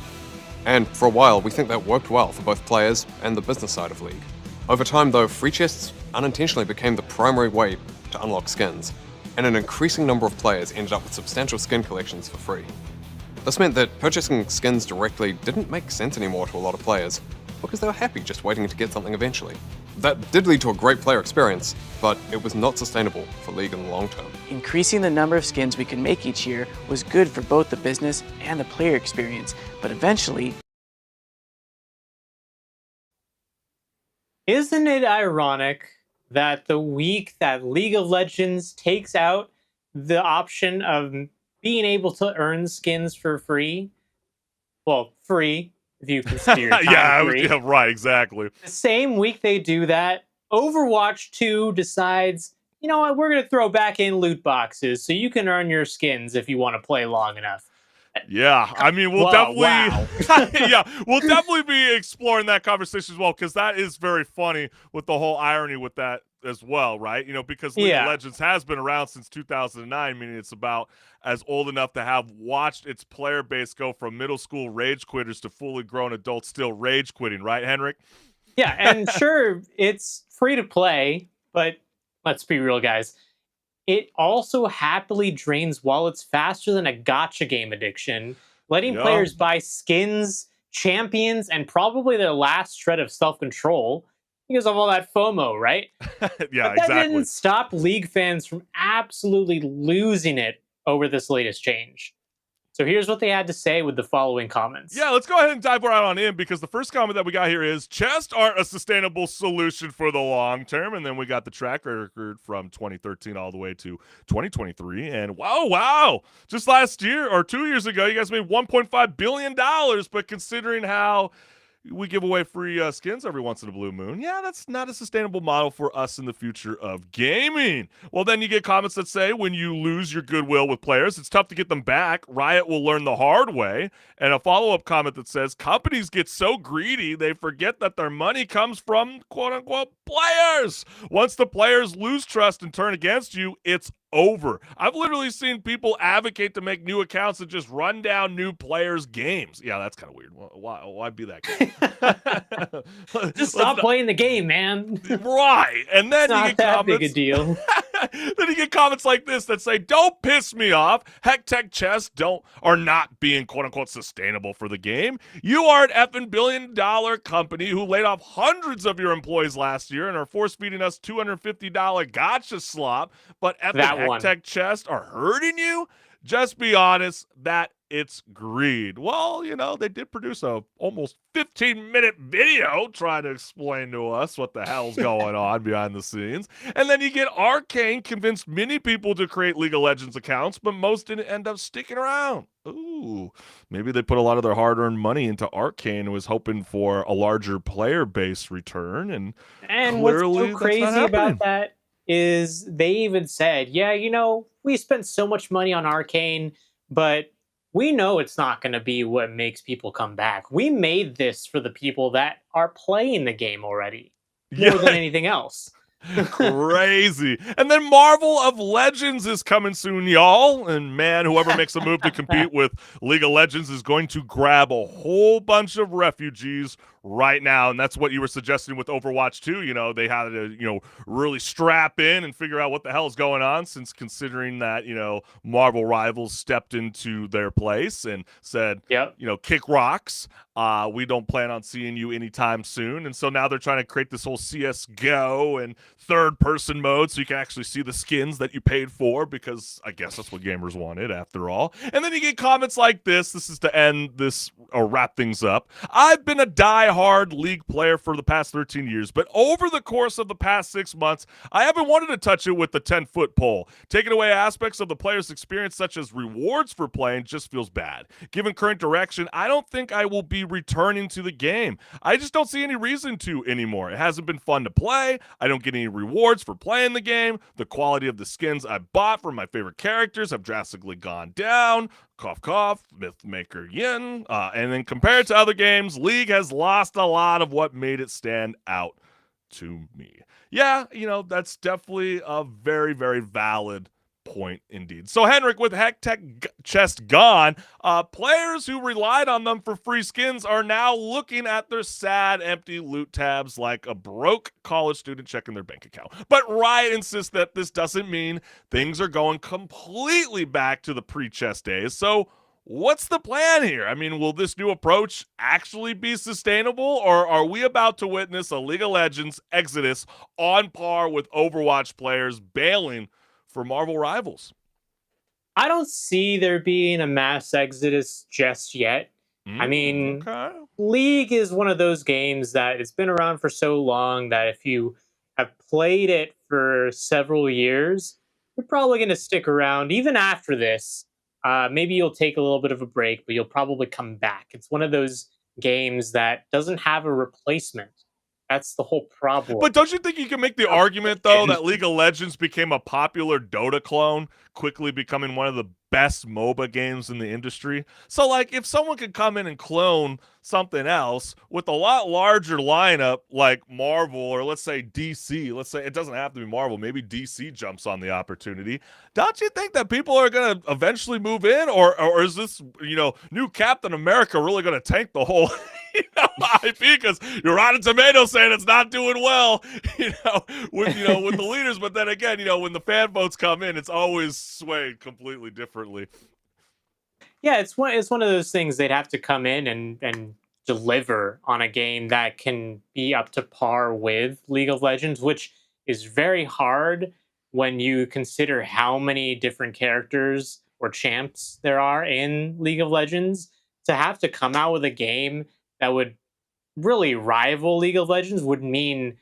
And for a while, we think that worked well for both players and the business side of League. Over time, though, free chests unintentionally became the primary way to unlock skins, and an increasing number of players ended up with substantial skin collections for free. This meant that purchasing skins directly didn't make sense anymore to a lot of players, because they were happy just waiting to get something eventually. That did lead to a great player experience, but it was not sustainable for League in the long term. Increasing the number of skins we could make each year was good for both the business and the player experience, but eventually... Isn't it ironic that the week that League of Legends takes out the option of being able to earn skins for free, well, free, if you consider your time free. Yeah, right, exactly. The same week they do that, Overwatch 2 decides, you know what, we're going to throw back in loot boxes so you can earn your skins if you want to play long enough. Yeah, I mean, we'll definitely, yeah, we'll definitely be exploring that conversation as well, because that is very funny with the whole irony with that as well, right? You know, because League of Legends has been around since 2009, meaning it's about as old enough to have watched its player base go from middle school rage quitters to fully grown adults still rage quitting, right, HenricK? Yeah, and sure, it's free to play, but let's be real, guys. It also happily drains wallets faster than a gacha game addiction, letting players buy skins, champions, and probably their last shred of self-control because of all that FOMO, right? Yeah, but that didn't stop League fans from absolutely losing it over this latest change. So here's what they had to say with the following comments. Yeah, let's go ahead and dive right on in, because the first comment that we got here is, chests aren't a sustainable solution for the long term. And then we got the track record from 2013 all the way to 2023. And wow, just last year or 2 years ago, you guys made $1.5 billion. But considering how we give away free skins every once in a blue moon, yeah, that's not a sustainable model for us in the future of gaming. Well, then you get comments that say, when you lose your goodwill with players, it's tough to get them back. Riot will learn the hard way. And a follow-up comment that says, companies get so greedy, they forget that their money comes from quote-unquote players. Once the players lose trust and turn against you, it's over. I've literally seen people advocate to make new accounts and just run down new players' games. Yeah, that's kind of weird. Why be that guy? Just stop playing the game, man. Right. And then it's not you get that comments, big a deal. Then you get comments like this that say, don't piss me off. Hextech chests are not being quote unquote sustainable for the game. You are an effing billion-dollar company who laid off hundreds of your employees last year and are force feeding us $250 gacha slop, but effing Hextech chests are hurting you? Just be honest that it's greed. Well, you know, they did produce a almost 15-minute video trying to explain to us what the hell's going on behind the scenes. And then you get Arcane convinced many people to create League of Legends accounts, but most didn't end up sticking around. Ooh, maybe they put a lot of their hard-earned money into Arcane and was hoping for a larger player base return. And clearly what's so crazy about that is they even said, yeah, you know, we spent so much money on Arcane, but we know it's not going to be what makes people come back. We made this for the people that are playing the game already, more than anything else. Crazy. And then Marvel of Legends is coming soon, y'all. And man, whoever makes a move to compete with League of Legends is going to grab a whole bunch of refugees right now. And that's what you were suggesting with Overwatch 2. You know, they had to, you know, really strap in and figure out what the hell is going on, since considering that, you know, Marvel Rivals stepped into their place and said, you know, kick rocks. We don't plan on seeing you anytime soon. And so now they're trying to create this whole CSGO and third-person mode so you can actually see the skins that you paid for, because I guess that's what gamers wanted after all. And then you get comments like this. This is to end this or wrap things up. I've been a die-hard League player for the past 13 years, but over the course of the past 6 months, I haven't wanted to touch it with the 10-foot pole. Taking away aspects of the player's experience, such as rewards for playing, just feels bad. Given current direction, I don't think I will be returning to the game. I just don't see any reason to anymore. It hasn't been fun to play. I don't get any rewards for playing the game. The quality of the skins I bought for my favorite characters have drastically gone down. Cough, cough, Mythmaker Yin. And then compared to other games, League has lost a lot of what made it stand out to me. Yeah, that's definitely a very, very valid point indeed. So, HenricK, with Hextech chest gone, players who relied on them for free skins are now looking at their sad, empty loot tabs like a broke college student checking their bank account. But Riot insists that this doesn't mean things are going completely back to the pre-chest days. So, what's the plan here? I mean, will this new approach actually be sustainable, or are we about to witness a League of Legends exodus on par with Overwatch players bailing for Marvel Rivals? I don't see there being a mass exodus just yet. I mean, Okay. League is one of those games that it's been around for so long that if you have played it for several years, you're probably going to stick around even after this. Maybe you'll take a little bit of a break, but you'll probably come back. It's one of those games that doesn't have a replacement. That's the whole problem. But don't you think you can make the argument, though, that League of Legends became a popular Dota clone, quickly becoming one of the best MOBA games in the industry? So, like, if someone could come in and clone something else with a lot larger lineup, like Marvel, or let's say DC, let's say it doesn't have to be Marvel, maybe DC jumps on the opportunity, don't you think that people are going to eventually move in? Or is this, new Captain America really going to tank the whole IP, because your Rotten Tomatoes saying it's not doing well, with the leaders. But then again, when the fan votes come in, it's always swayed completely differently. Yeah, it's one of those things they'd have to come in and deliver on a game that can be up to par with League of Legends, which is very hard when you consider how many different characters or champs there are in League of Legends. To have to come out with a game that would really rival League of Legends would mean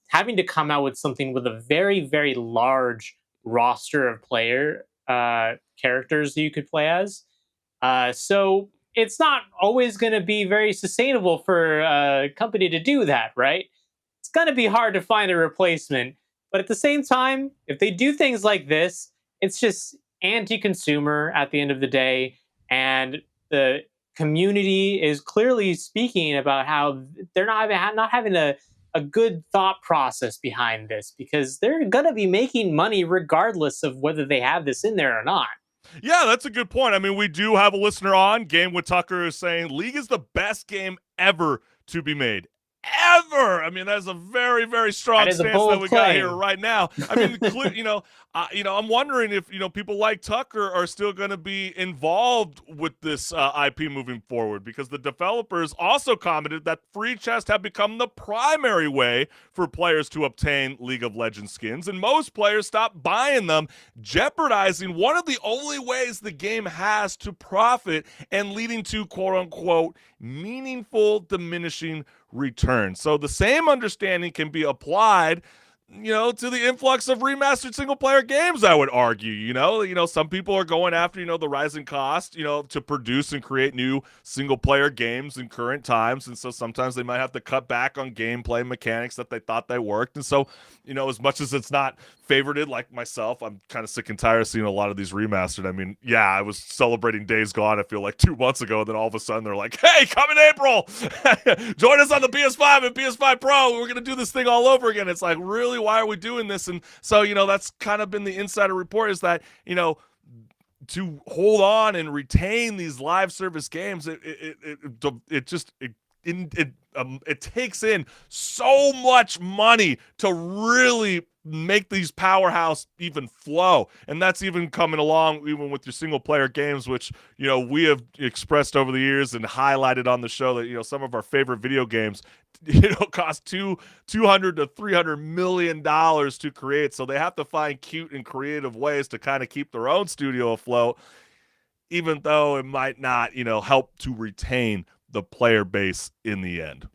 having to come out with something with a very, very large roster of characters that you could play as. So it's not always going to be very sustainable for a company to do that, right? It's going to be hard to find a replacement. But at the same time, if they do things like this, it's just anti-consumer at the end of the day. And the community is clearly speaking about how they're not having a good thought process behind this, because they're going to be making money regardless of whether they have this in there or not. Yeah, that's a good point. I mean, we do have a listener on. Game with Tucker is saying League is the best game ever to be made. Ever. I mean, that's a very, very strong stance that we got here right now. I mean, I'm wondering if people like Tucker are still going to be involved with this IP moving forward, because the developers also commented that free chests have become the primary way for players to obtain League of Legends skins, and most players stop buying them, jeopardizing one of the only ways the game has to profit and leading to quote-unquote meaningful diminishing return. So the same understanding can be applied, to the influx of remastered single player games, I would argue. Some people are going after, the rising cost, to produce and create new single player games in current times. And so sometimes they might have to cut back on gameplay mechanics that they thought they worked. And so, as much as it's not favorited, like myself, I'm kind of sick and tired of seeing a lot of these remastered. I mean, yeah, I was celebrating Days Gone, I feel like 2 months ago. And then all of a sudden they're like, hey, come in April, join us on the PS5 and PS5 Pro. We're going to do this thing all over again. It's like, really? Why are we doing this? And so, that's kind of been the insider report, is that, to hold on and retain these live service games, it takes in so much money to really make these powerhouse even flow. And that's even coming along even with your single player games, which we have expressed over the years and highlighted on the show that some of our favorite video games cost $200 to $300 million to create. So they have to find cute and creative ways to kind of keep their own studio afloat, even though it might not help to retain the player base in the end.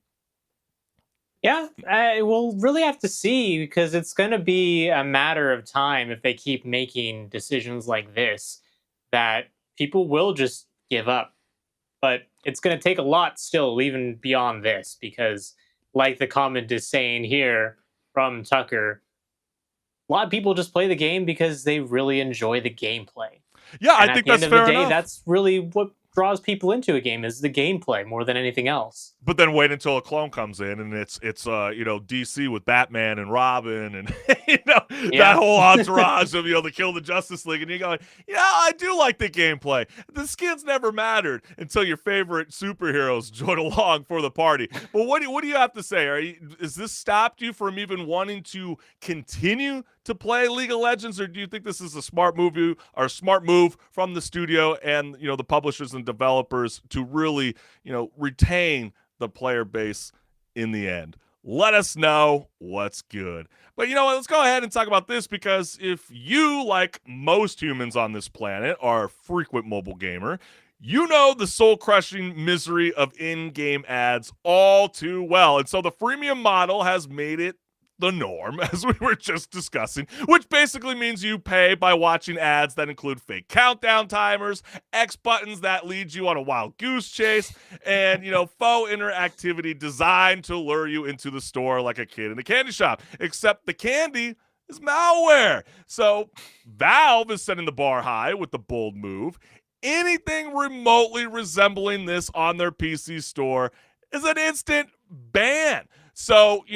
Yeah, we'll really have to see, because it's going to be a matter of time if they keep making decisions like this, that people will just give up. But it's going to take a lot still, even beyond this, because like the comment is saying here from Tucker, a lot of people just play the game because they really enjoy the gameplay. Yeah, and I think at that's the end of fair the day, enough. that's really what draws people into a game, is the gameplay more than anything else. But then wait until a clone comes in, and it's DC with Batman and Robin, and that whole entourage of the Kill the Justice League, and you're going, I do like the gameplay. The skins never mattered until your favorite superheroes join along for the party. But what do you have to say? Has this stopped you from even wanting to continue to play League of Legends, or do you think this is a smart move from the studio and the publishers and developers to really retain the player base in the end? Let us know what's good. But let's go ahead and talk about this, because if you, like most humans on this planet, are a frequent mobile gamer, you know the soul-crushing misery of in-game ads all too well. And so the freemium model has made it the norm, as we were just discussing, which basically means you pay by watching ads that include fake countdown timers, X buttons that lead you on a wild goose chase, and faux interactivity designed to lure you into the store like a kid in a candy shop, except the candy is malware. So Valve is setting the bar high with the bold move. Anything remotely resembling this on their PC store is an instant ban. So,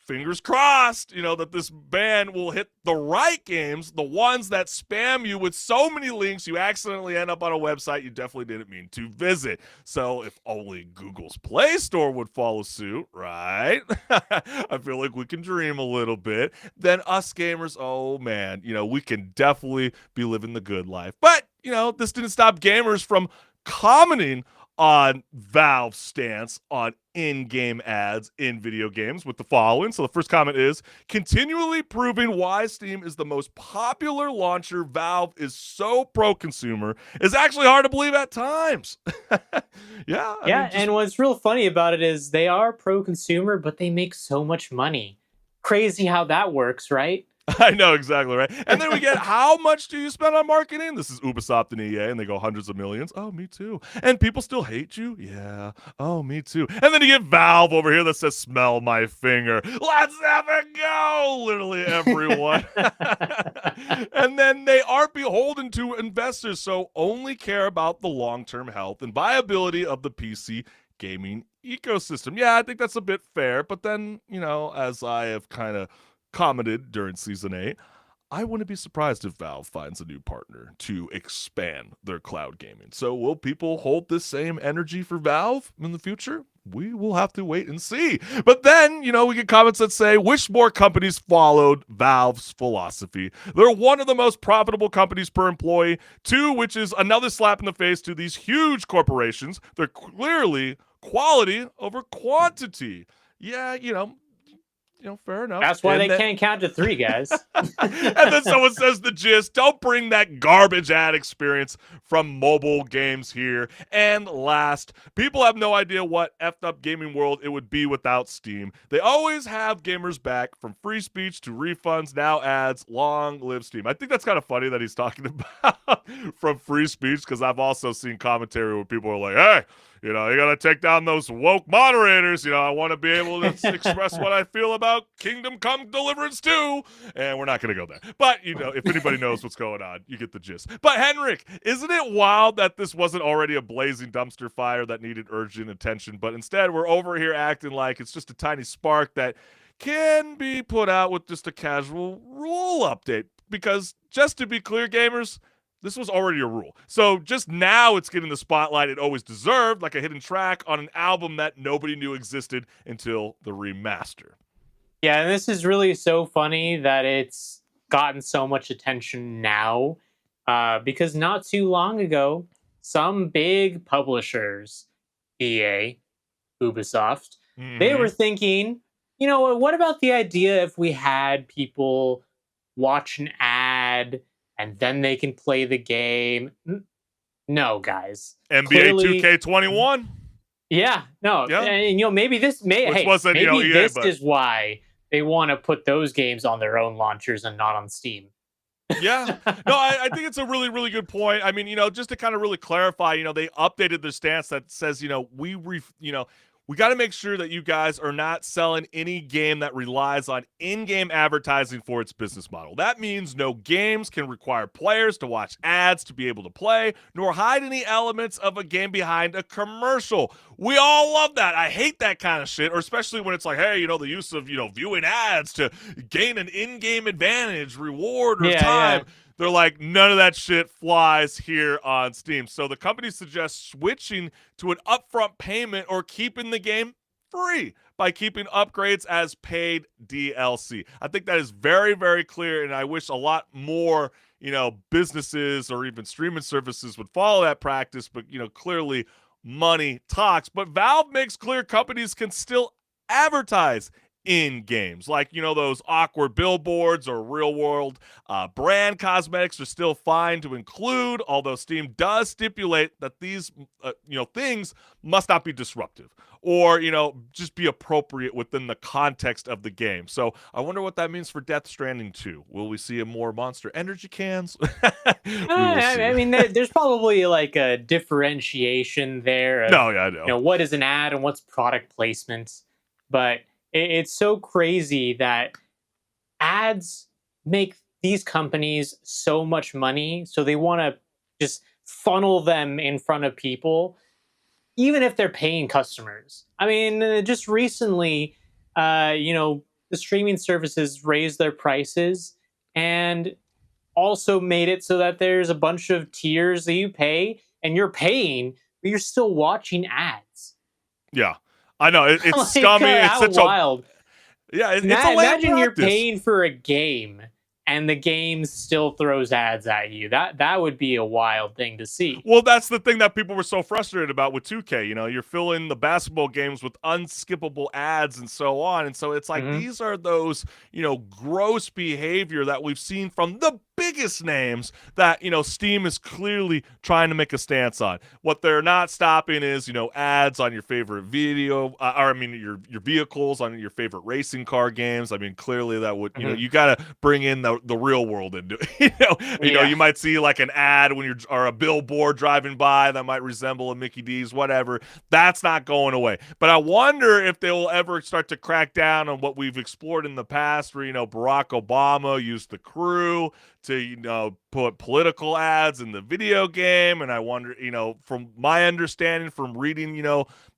fingers crossed, that this ban will hit the right games, the ones that spam you with so many links you accidentally end up on a website you definitely didn't mean to visit. So if only Google's Play Store would follow suit, right? I feel like we can dream a little bit. Then us gamers, oh man, we can definitely be living the good life. But, this didn't stop gamers from commenting on Valve's stance on in-game ads in video games with the following. So the first comment is, continually proving why Steam is the most popular launcher. Valve is so pro-consumer is actually hard to believe at times. Yeah. And what's real funny about it is they are pro-consumer, but they make so much money. Crazy how that works, right? I know, exactly, right? And then we get, how much do you spend on marketing? This is Ubisoft and EA, and they go hundreds of millions. Oh, me too. And people still hate you? Yeah. Oh, me too. And then you get Valve over here that says, smell my finger. Let's have it go! Literally everyone. And then they aren't beholden to investors, so only care about the long-term health and viability of the PC gaming ecosystem. Yeah, I think that's a bit fair, but then, as I have kind of commented during Season 8, I wouldn't be surprised if Valve finds a new partner to expand their cloud gaming. So will people hold this same energy for Valve in the future? We will have to wait and see. But then, we get comments that say, wish more companies followed Valve's philosophy. They're one of the most profitable companies per employee, too, which is another slap in the face to these huge corporations. They're clearly quality over quantity. Yeah, fair enough. That's why they can't count to 3, guys. And then someone says the gist, don't bring that garbage ad experience from mobile games here. And last, people have no idea what effed up gaming world it would be without Steam. They always have gamers back, from free speech to refunds, now ads. Long live Steam. I think that's kind of funny that he's talking about from free speech, because I've also seen commentary where people are like, hey, you got to take down those woke moderators. I want to be able to express what I feel about Kingdom Come Deliverance 2. And we're not going to go there. But, if anybody knows what's going on, you get the gist. But, HenricK, isn't it wild that this wasn't already a blazing dumpster fire that needed urgent attention? But instead, we're over here acting like it's just a tiny spark that can be put out with just a casual rule update. Because, just to be clear, gamers, this was already a rule. So just now it's getting the spotlight it always deserved, like a hidden track on an album that nobody knew existed until the remaster. Yeah, and this is really so funny that it's gotten so much attention now, because not too long ago, some big publishers, EA, Ubisoft, they were thinking, what about the idea if we had people watch an ad and then they can play the game? No, guys. NBA Clearly, 2K21. Yeah, no. Yeah. And, maybe this wasn't, maybe EA, this but is why they want to put those games on their own launchers and not on Steam. Yeah. No, I think it's a really, really good point. we got to make sure that you guys are not selling any game that relies on in-game advertising for its business model. That means no games can require players to watch ads to be able to play, nor hide any elements of a game behind a commercial. We all love that. I hate that kind of shit, or especially when it's like, hey, the use of, viewing ads to gain an in-game advantage, reward, or time. Yeah. They're like, none of that shit flies here on Steam. So the company suggests switching to an upfront payment or keeping the game free by keeping upgrades as paid DLC. I think that is very, very clear, and I wish a lot more, businesses or even streaming services would follow that practice, but, clearly money talks. But Valve makes clear companies can still advertise in games, like those awkward billboards or real world brand cosmetics are still fine to include, although Steam does stipulate that these things must not be disruptive or just be appropriate within the context of the game. So I wonder what that means for Death Stranding 2. Will we see more Monster Energy cans? I mean, there's probably like a differentiation there of, I know. What is an ad and what's product placement, but it's so crazy that ads make these companies so much money, so they want to just funnel them in front of people, even if they're paying customers. I mean, just recently, the streaming services raised their prices and also made it so that there's a bunch of tiers that you pay, and you're paying, but you're still watching ads. Yeah. I know it's like, scummy. It's such wild. It's a lame imagine practice. You're paying for a game and the game still throws ads at you. That would be a wild thing to see. Well, that's the thing that people were so frustrated about with 2K. You're filling the basketball games with unskippable ads and so on. And so it's like these are those, gross behavior that we've seen from the biggest names that, Steam is clearly trying to make a stance on. What they're not stopping is, ads on your favorite your vehicles, on your favorite racing car games. I mean, clearly that would, you got to bring in the real world into it. You might see like an ad or a billboard driving by that might resemble a Mickey D's, whatever. That's not going away. But I wonder if they will ever start to crack down on what we've explored in the past where, Barack Obama used the Crew to, put political ads in the video game. And I wonder, from my understanding from reading,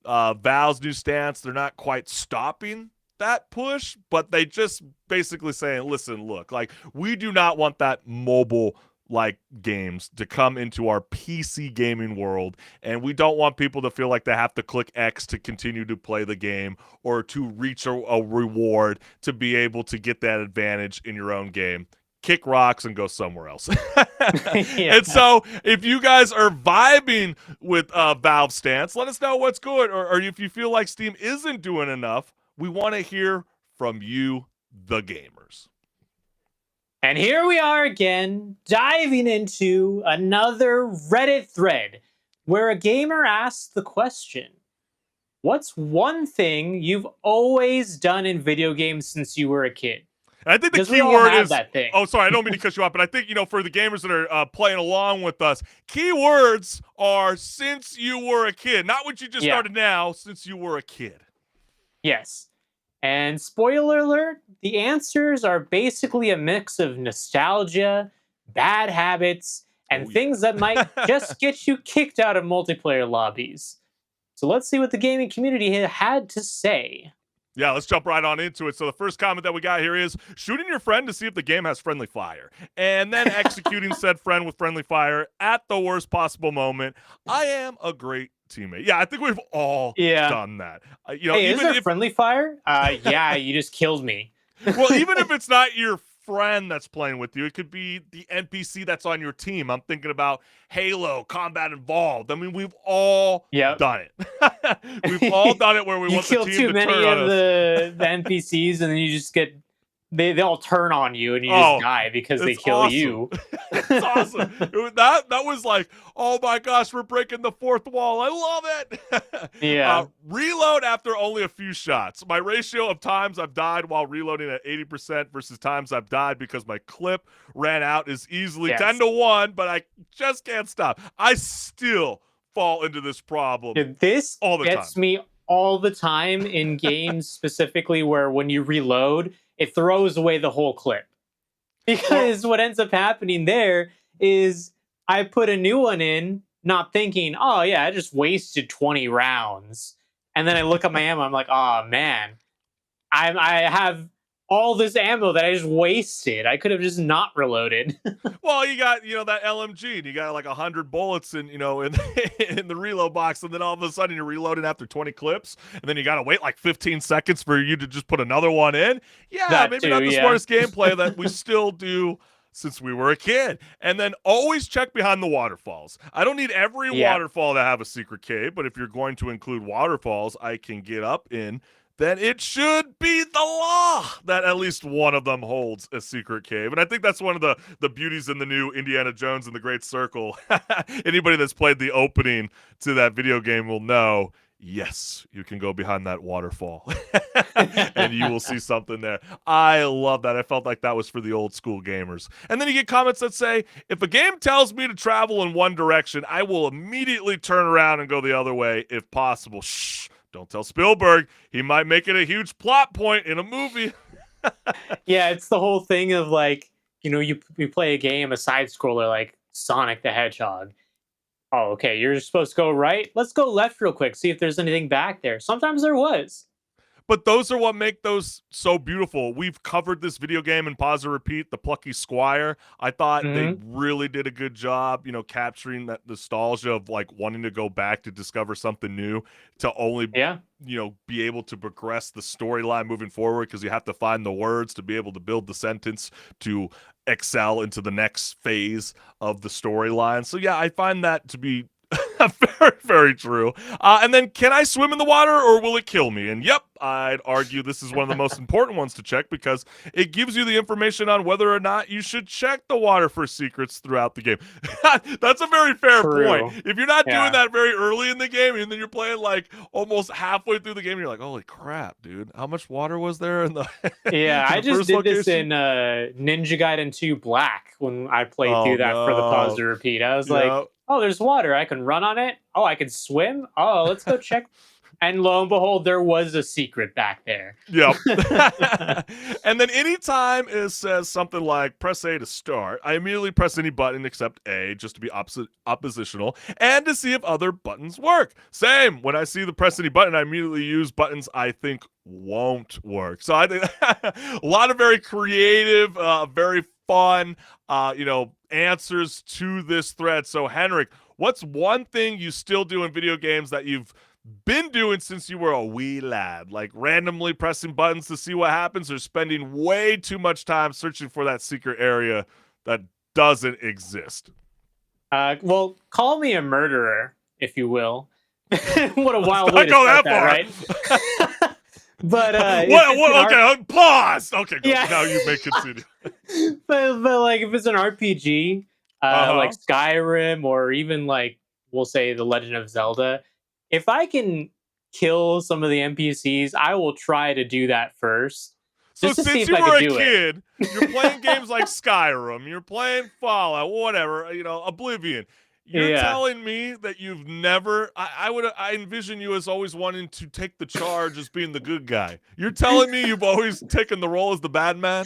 Valve's new stance, they're not quite stopping that push, but they just basically saying, listen, look, like we do not want that mobile like games to come into our PC gaming world, and we don't want people to feel like they have to click X to continue to play the game or to reach a reward to be able to get that advantage in your own game. Kick rocks and go somewhere else. And so if you guys are vibing with Valve stance, let us know what's good, or if you feel like Steam isn't doing enough, we want to hear from you, the gamers. And here we are again, diving into another Reddit thread where a gamer asks the question, what's one thing you've always done in video games since you were a kid? And I think the key word is that thing. Oh, sorry, I don't mean to cut you off, but I think, for the gamers that are playing along with us, key words are since you were a kid, not what you just started now, since you were a kid. Yes. And spoiler alert, the answers are basically a mix of nostalgia, bad habits, and things that might just get you kicked out of multiplayer lobbies. So let's see what the gaming community had to say. Yeah, let's jump right on into it. So the first comment that we got here is shooting your friend to see if the game has friendly fire, and then executing said friend with friendly fire at the worst possible moment. I am a great teammate. Yeah, I think we've all done that. Hey, even is there friendly fire? Yeah, you just killed me. Well, even if it's not your friend that's playing with you, it could be the NPC that's on your team. I'm thinking about Halo, Combat Evolved. I mean, we've all done it. We've all done it where we want the team to turn on us. You kill too many of the NPCs, and then you just get they all turn on you, and you just die because they kill you. It's awesome. That was like, oh my gosh, we're breaking the fourth wall. I love it. Reload after only a few shots. My ratio of times I've died while reloading at 80% versus times I've died because my clip ran out is easily 10-1, but I just can't stop. I still fall into this problem. This all the gets time. me all the time in games, specifically where when you reload, it throws away the whole clip. Because what ends up happening there is I put a new one in, not thinking, oh yeah, I just wasted 20 rounds. And then I look at my ammo, I'm like, oh man, I have all this ammo that I just wasted. I could have just not reloaded. Well, you got, that LMG, and you got like 100 bullets in, in in the reload box, and then all of a sudden you're reloading after 20 clips, and then you got to wait like 15 seconds for you to just put another one in. Yeah, That maybe too, not the yeah. smartest gameplay that we still do since we were a kid. And then always check behind the waterfalls. I don't need every Yeah. waterfall to have a secret cave, but if you're going to include waterfalls I can get up in, then it should be the law that at least one of them holds a secret cave. And I think that's one of the beauties in the new Indiana Jones and the Great Circle. Anybody that's played the opening to that video game will know, yes, you can go behind that waterfall and you will see something there. I love that. I felt like that was for the old school gamers. And then you get comments that say, if a game tells me to travel in one direction, I will immediately turn around and go the other way if possible. Shh. Don't tell Spielberg. He might make it a huge plot point in a movie. Yeah, it's the whole thing of like, you play a game, a side scroller like Sonic the Hedgehog. Oh, okay, you're supposed to go right. Let's go left real quick, see if there's anything back there. Sometimes there was. But those are what make those so beautiful. We've covered this video game in Pause or Repeat, The Plucky Squire. I thought they really did a good job, capturing that nostalgia of like wanting to go back to discover something new, to only be able to progress the storyline moving forward, because you have to find the words to be able to build the sentence to excel into the next phase of the storyline. So yeah, I find that to be very, very true. And then, can I swim in the water or will it kill me? And yep, I'd argue this is one of the most important ones to check, because it gives you the information on whether or not you should check the water for secrets throughout the game. That's a very fair point. If you're not doing that very early in the game, and then you're playing like almost halfway through the game, you're like, holy crap, dude, how much water was there in the Yeah, in I the just first did location? this in Ninja Gaiden 2 Black when I played through that for the Pause to Repeat. I was like, oh, there's water. I can run on it. Oh, I can swim. Oh, let's go check. And lo and behold, there was a secret back there. Yep. And then anytime it says something like press A to start, I immediately press any button except A, just to be oppositional, and to see if other buttons work. Same. When I see the press any button, I immediately use buttons I think won't work. So I think a lot of very creative, very fun, answers to this thread. So HenricK, what's one thing you still do in video games that you've been doing since you were a wee lad? Like randomly pressing buttons to see what happens, or spending way too much time searching for that secret area that doesn't exist? Well, call me a murderer, if you will. What a wild way to go start that far. Right? But okay, pause. Okay, go. Now you may continue. but like if it's an RPG, like Skyrim, or even like we'll say The Legend of Zelda, if I can kill some of the NPCs, I will try to do that first. So Just to see since if you I were a can do kid, you're playing games like Skyrim, you're playing Fallout, whatever, Oblivion. You're telling me that you've never, I envision you as always wanting to take the charge as being the good guy. You're telling me you've always taken the role as the bad man?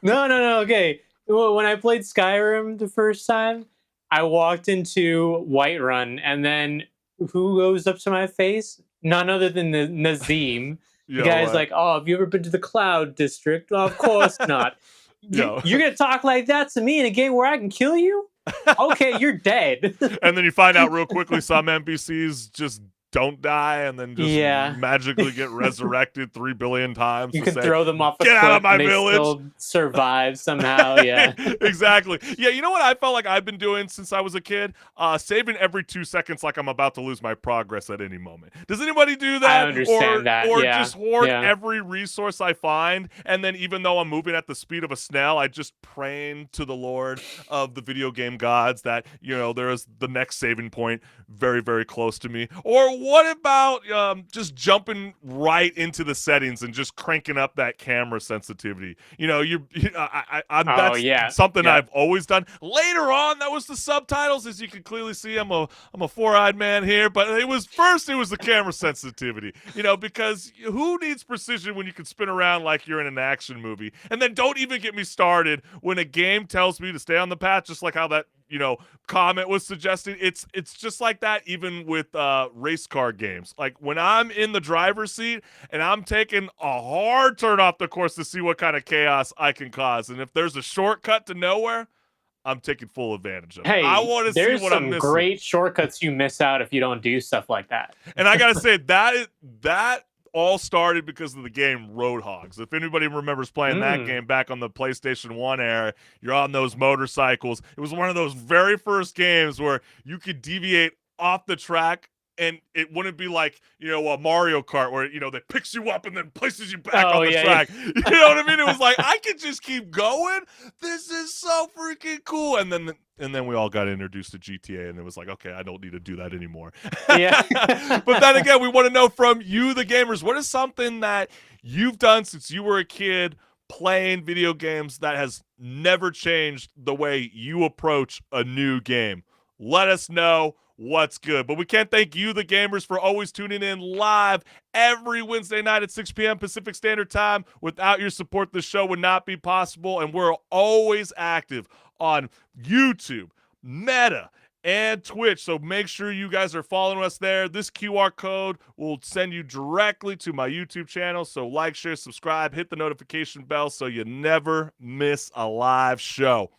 No. Okay. When I played Skyrim the first time, I walked into Whiterun, and then who goes up to my face? None other than the Nazim. The guy's like, oh, have you ever been to the Cloud District? Oh, of course not. You're going to talk like that to me in a game where I can kill you? Okay, you're dead. And then you find out real quickly some NPCs just don't die and then just magically get resurrected 3 billion times. You can throw them off a cliff, cliff out of my and they village. still survive somehow. Yeah. Exactly. Yeah, you know what I felt like I've been doing since I was a kid? Saving every 2 seconds like I'm about to lose my progress at any moment. Does anybody do that? I understand that. Or just hoard every resource I find, and then even though I'm moving at the speed of a snail, I just praying to the Lord of the video game gods that, there is the next saving point very, very close to me. Or what about just jumping right into the settings and just cranking up that camera sensitivity? You know, that's yeah. something Yeah. I've always done. Later on, that was the subtitles, as you can clearly see. I'm a four-eyed man here, but it was the camera sensitivity. You know, because who needs precision when you can spin around like you're in an action movie? And then don't even get me started when a game tells me to stay on the path, just like how that comment was suggesting. It's just like that even with race car games. Like when I'm in the driver's seat and I'm taking a hard turn off the course to see what kind of chaos I can cause, and if there's a shortcut to nowhere, I'm taking full advantage of it. Hey, I want to see there's what I'm some missing. great shortcuts you miss out if you don't do stuff like that. And I gotta say that all started because of the game Roadhogs. If anybody remembers playing that game back on the PlayStation 1 era, you're on those motorcycles. It was one of those very first games where you could deviate off the track and it wouldn't be like, a Mario Kart where, that picks you up and then places you back on the track. Yeah. You know what I mean? It was like, I could just keep going. This is so freaking cool. And then we all got introduced to GTA, and it was like, okay, I don't need to do that anymore. Yeah. But then again, we want to know from you, the gamers, what is something that you've done since you were a kid playing video games that has never changed the way you approach a new game? Let us know what's good. But we can't thank you, the gamers, for always tuning in live every Wednesday night at 6 p.m. Pacific Standard Time. Without your support, the show would not be possible, and we're always active on YouTube, Meta, and Twitch. So make sure you guys are following us there. This QR code will send you directly to my YouTube channel. So like, share, subscribe, hit the notification bell so you never miss a live show.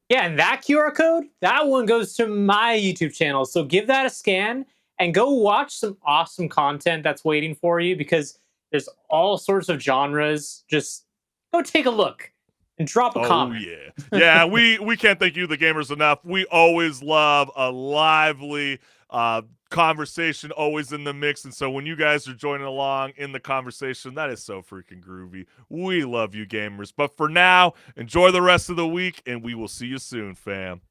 Yeah, and that QR code, that one goes to my YouTube channel. So give that a scan and go watch some awesome content that's waiting for you, because there's all sorts of genres. Just go take a look and drop a comment. Yeah, we can't thank you, the gamers, enough. We always love a lively conversation, always in the mix. And so when you guys are joining along in the conversation, that is so freaking groovy. We love you, gamers. But for now, enjoy the rest of the week, and we will see you soon, fam.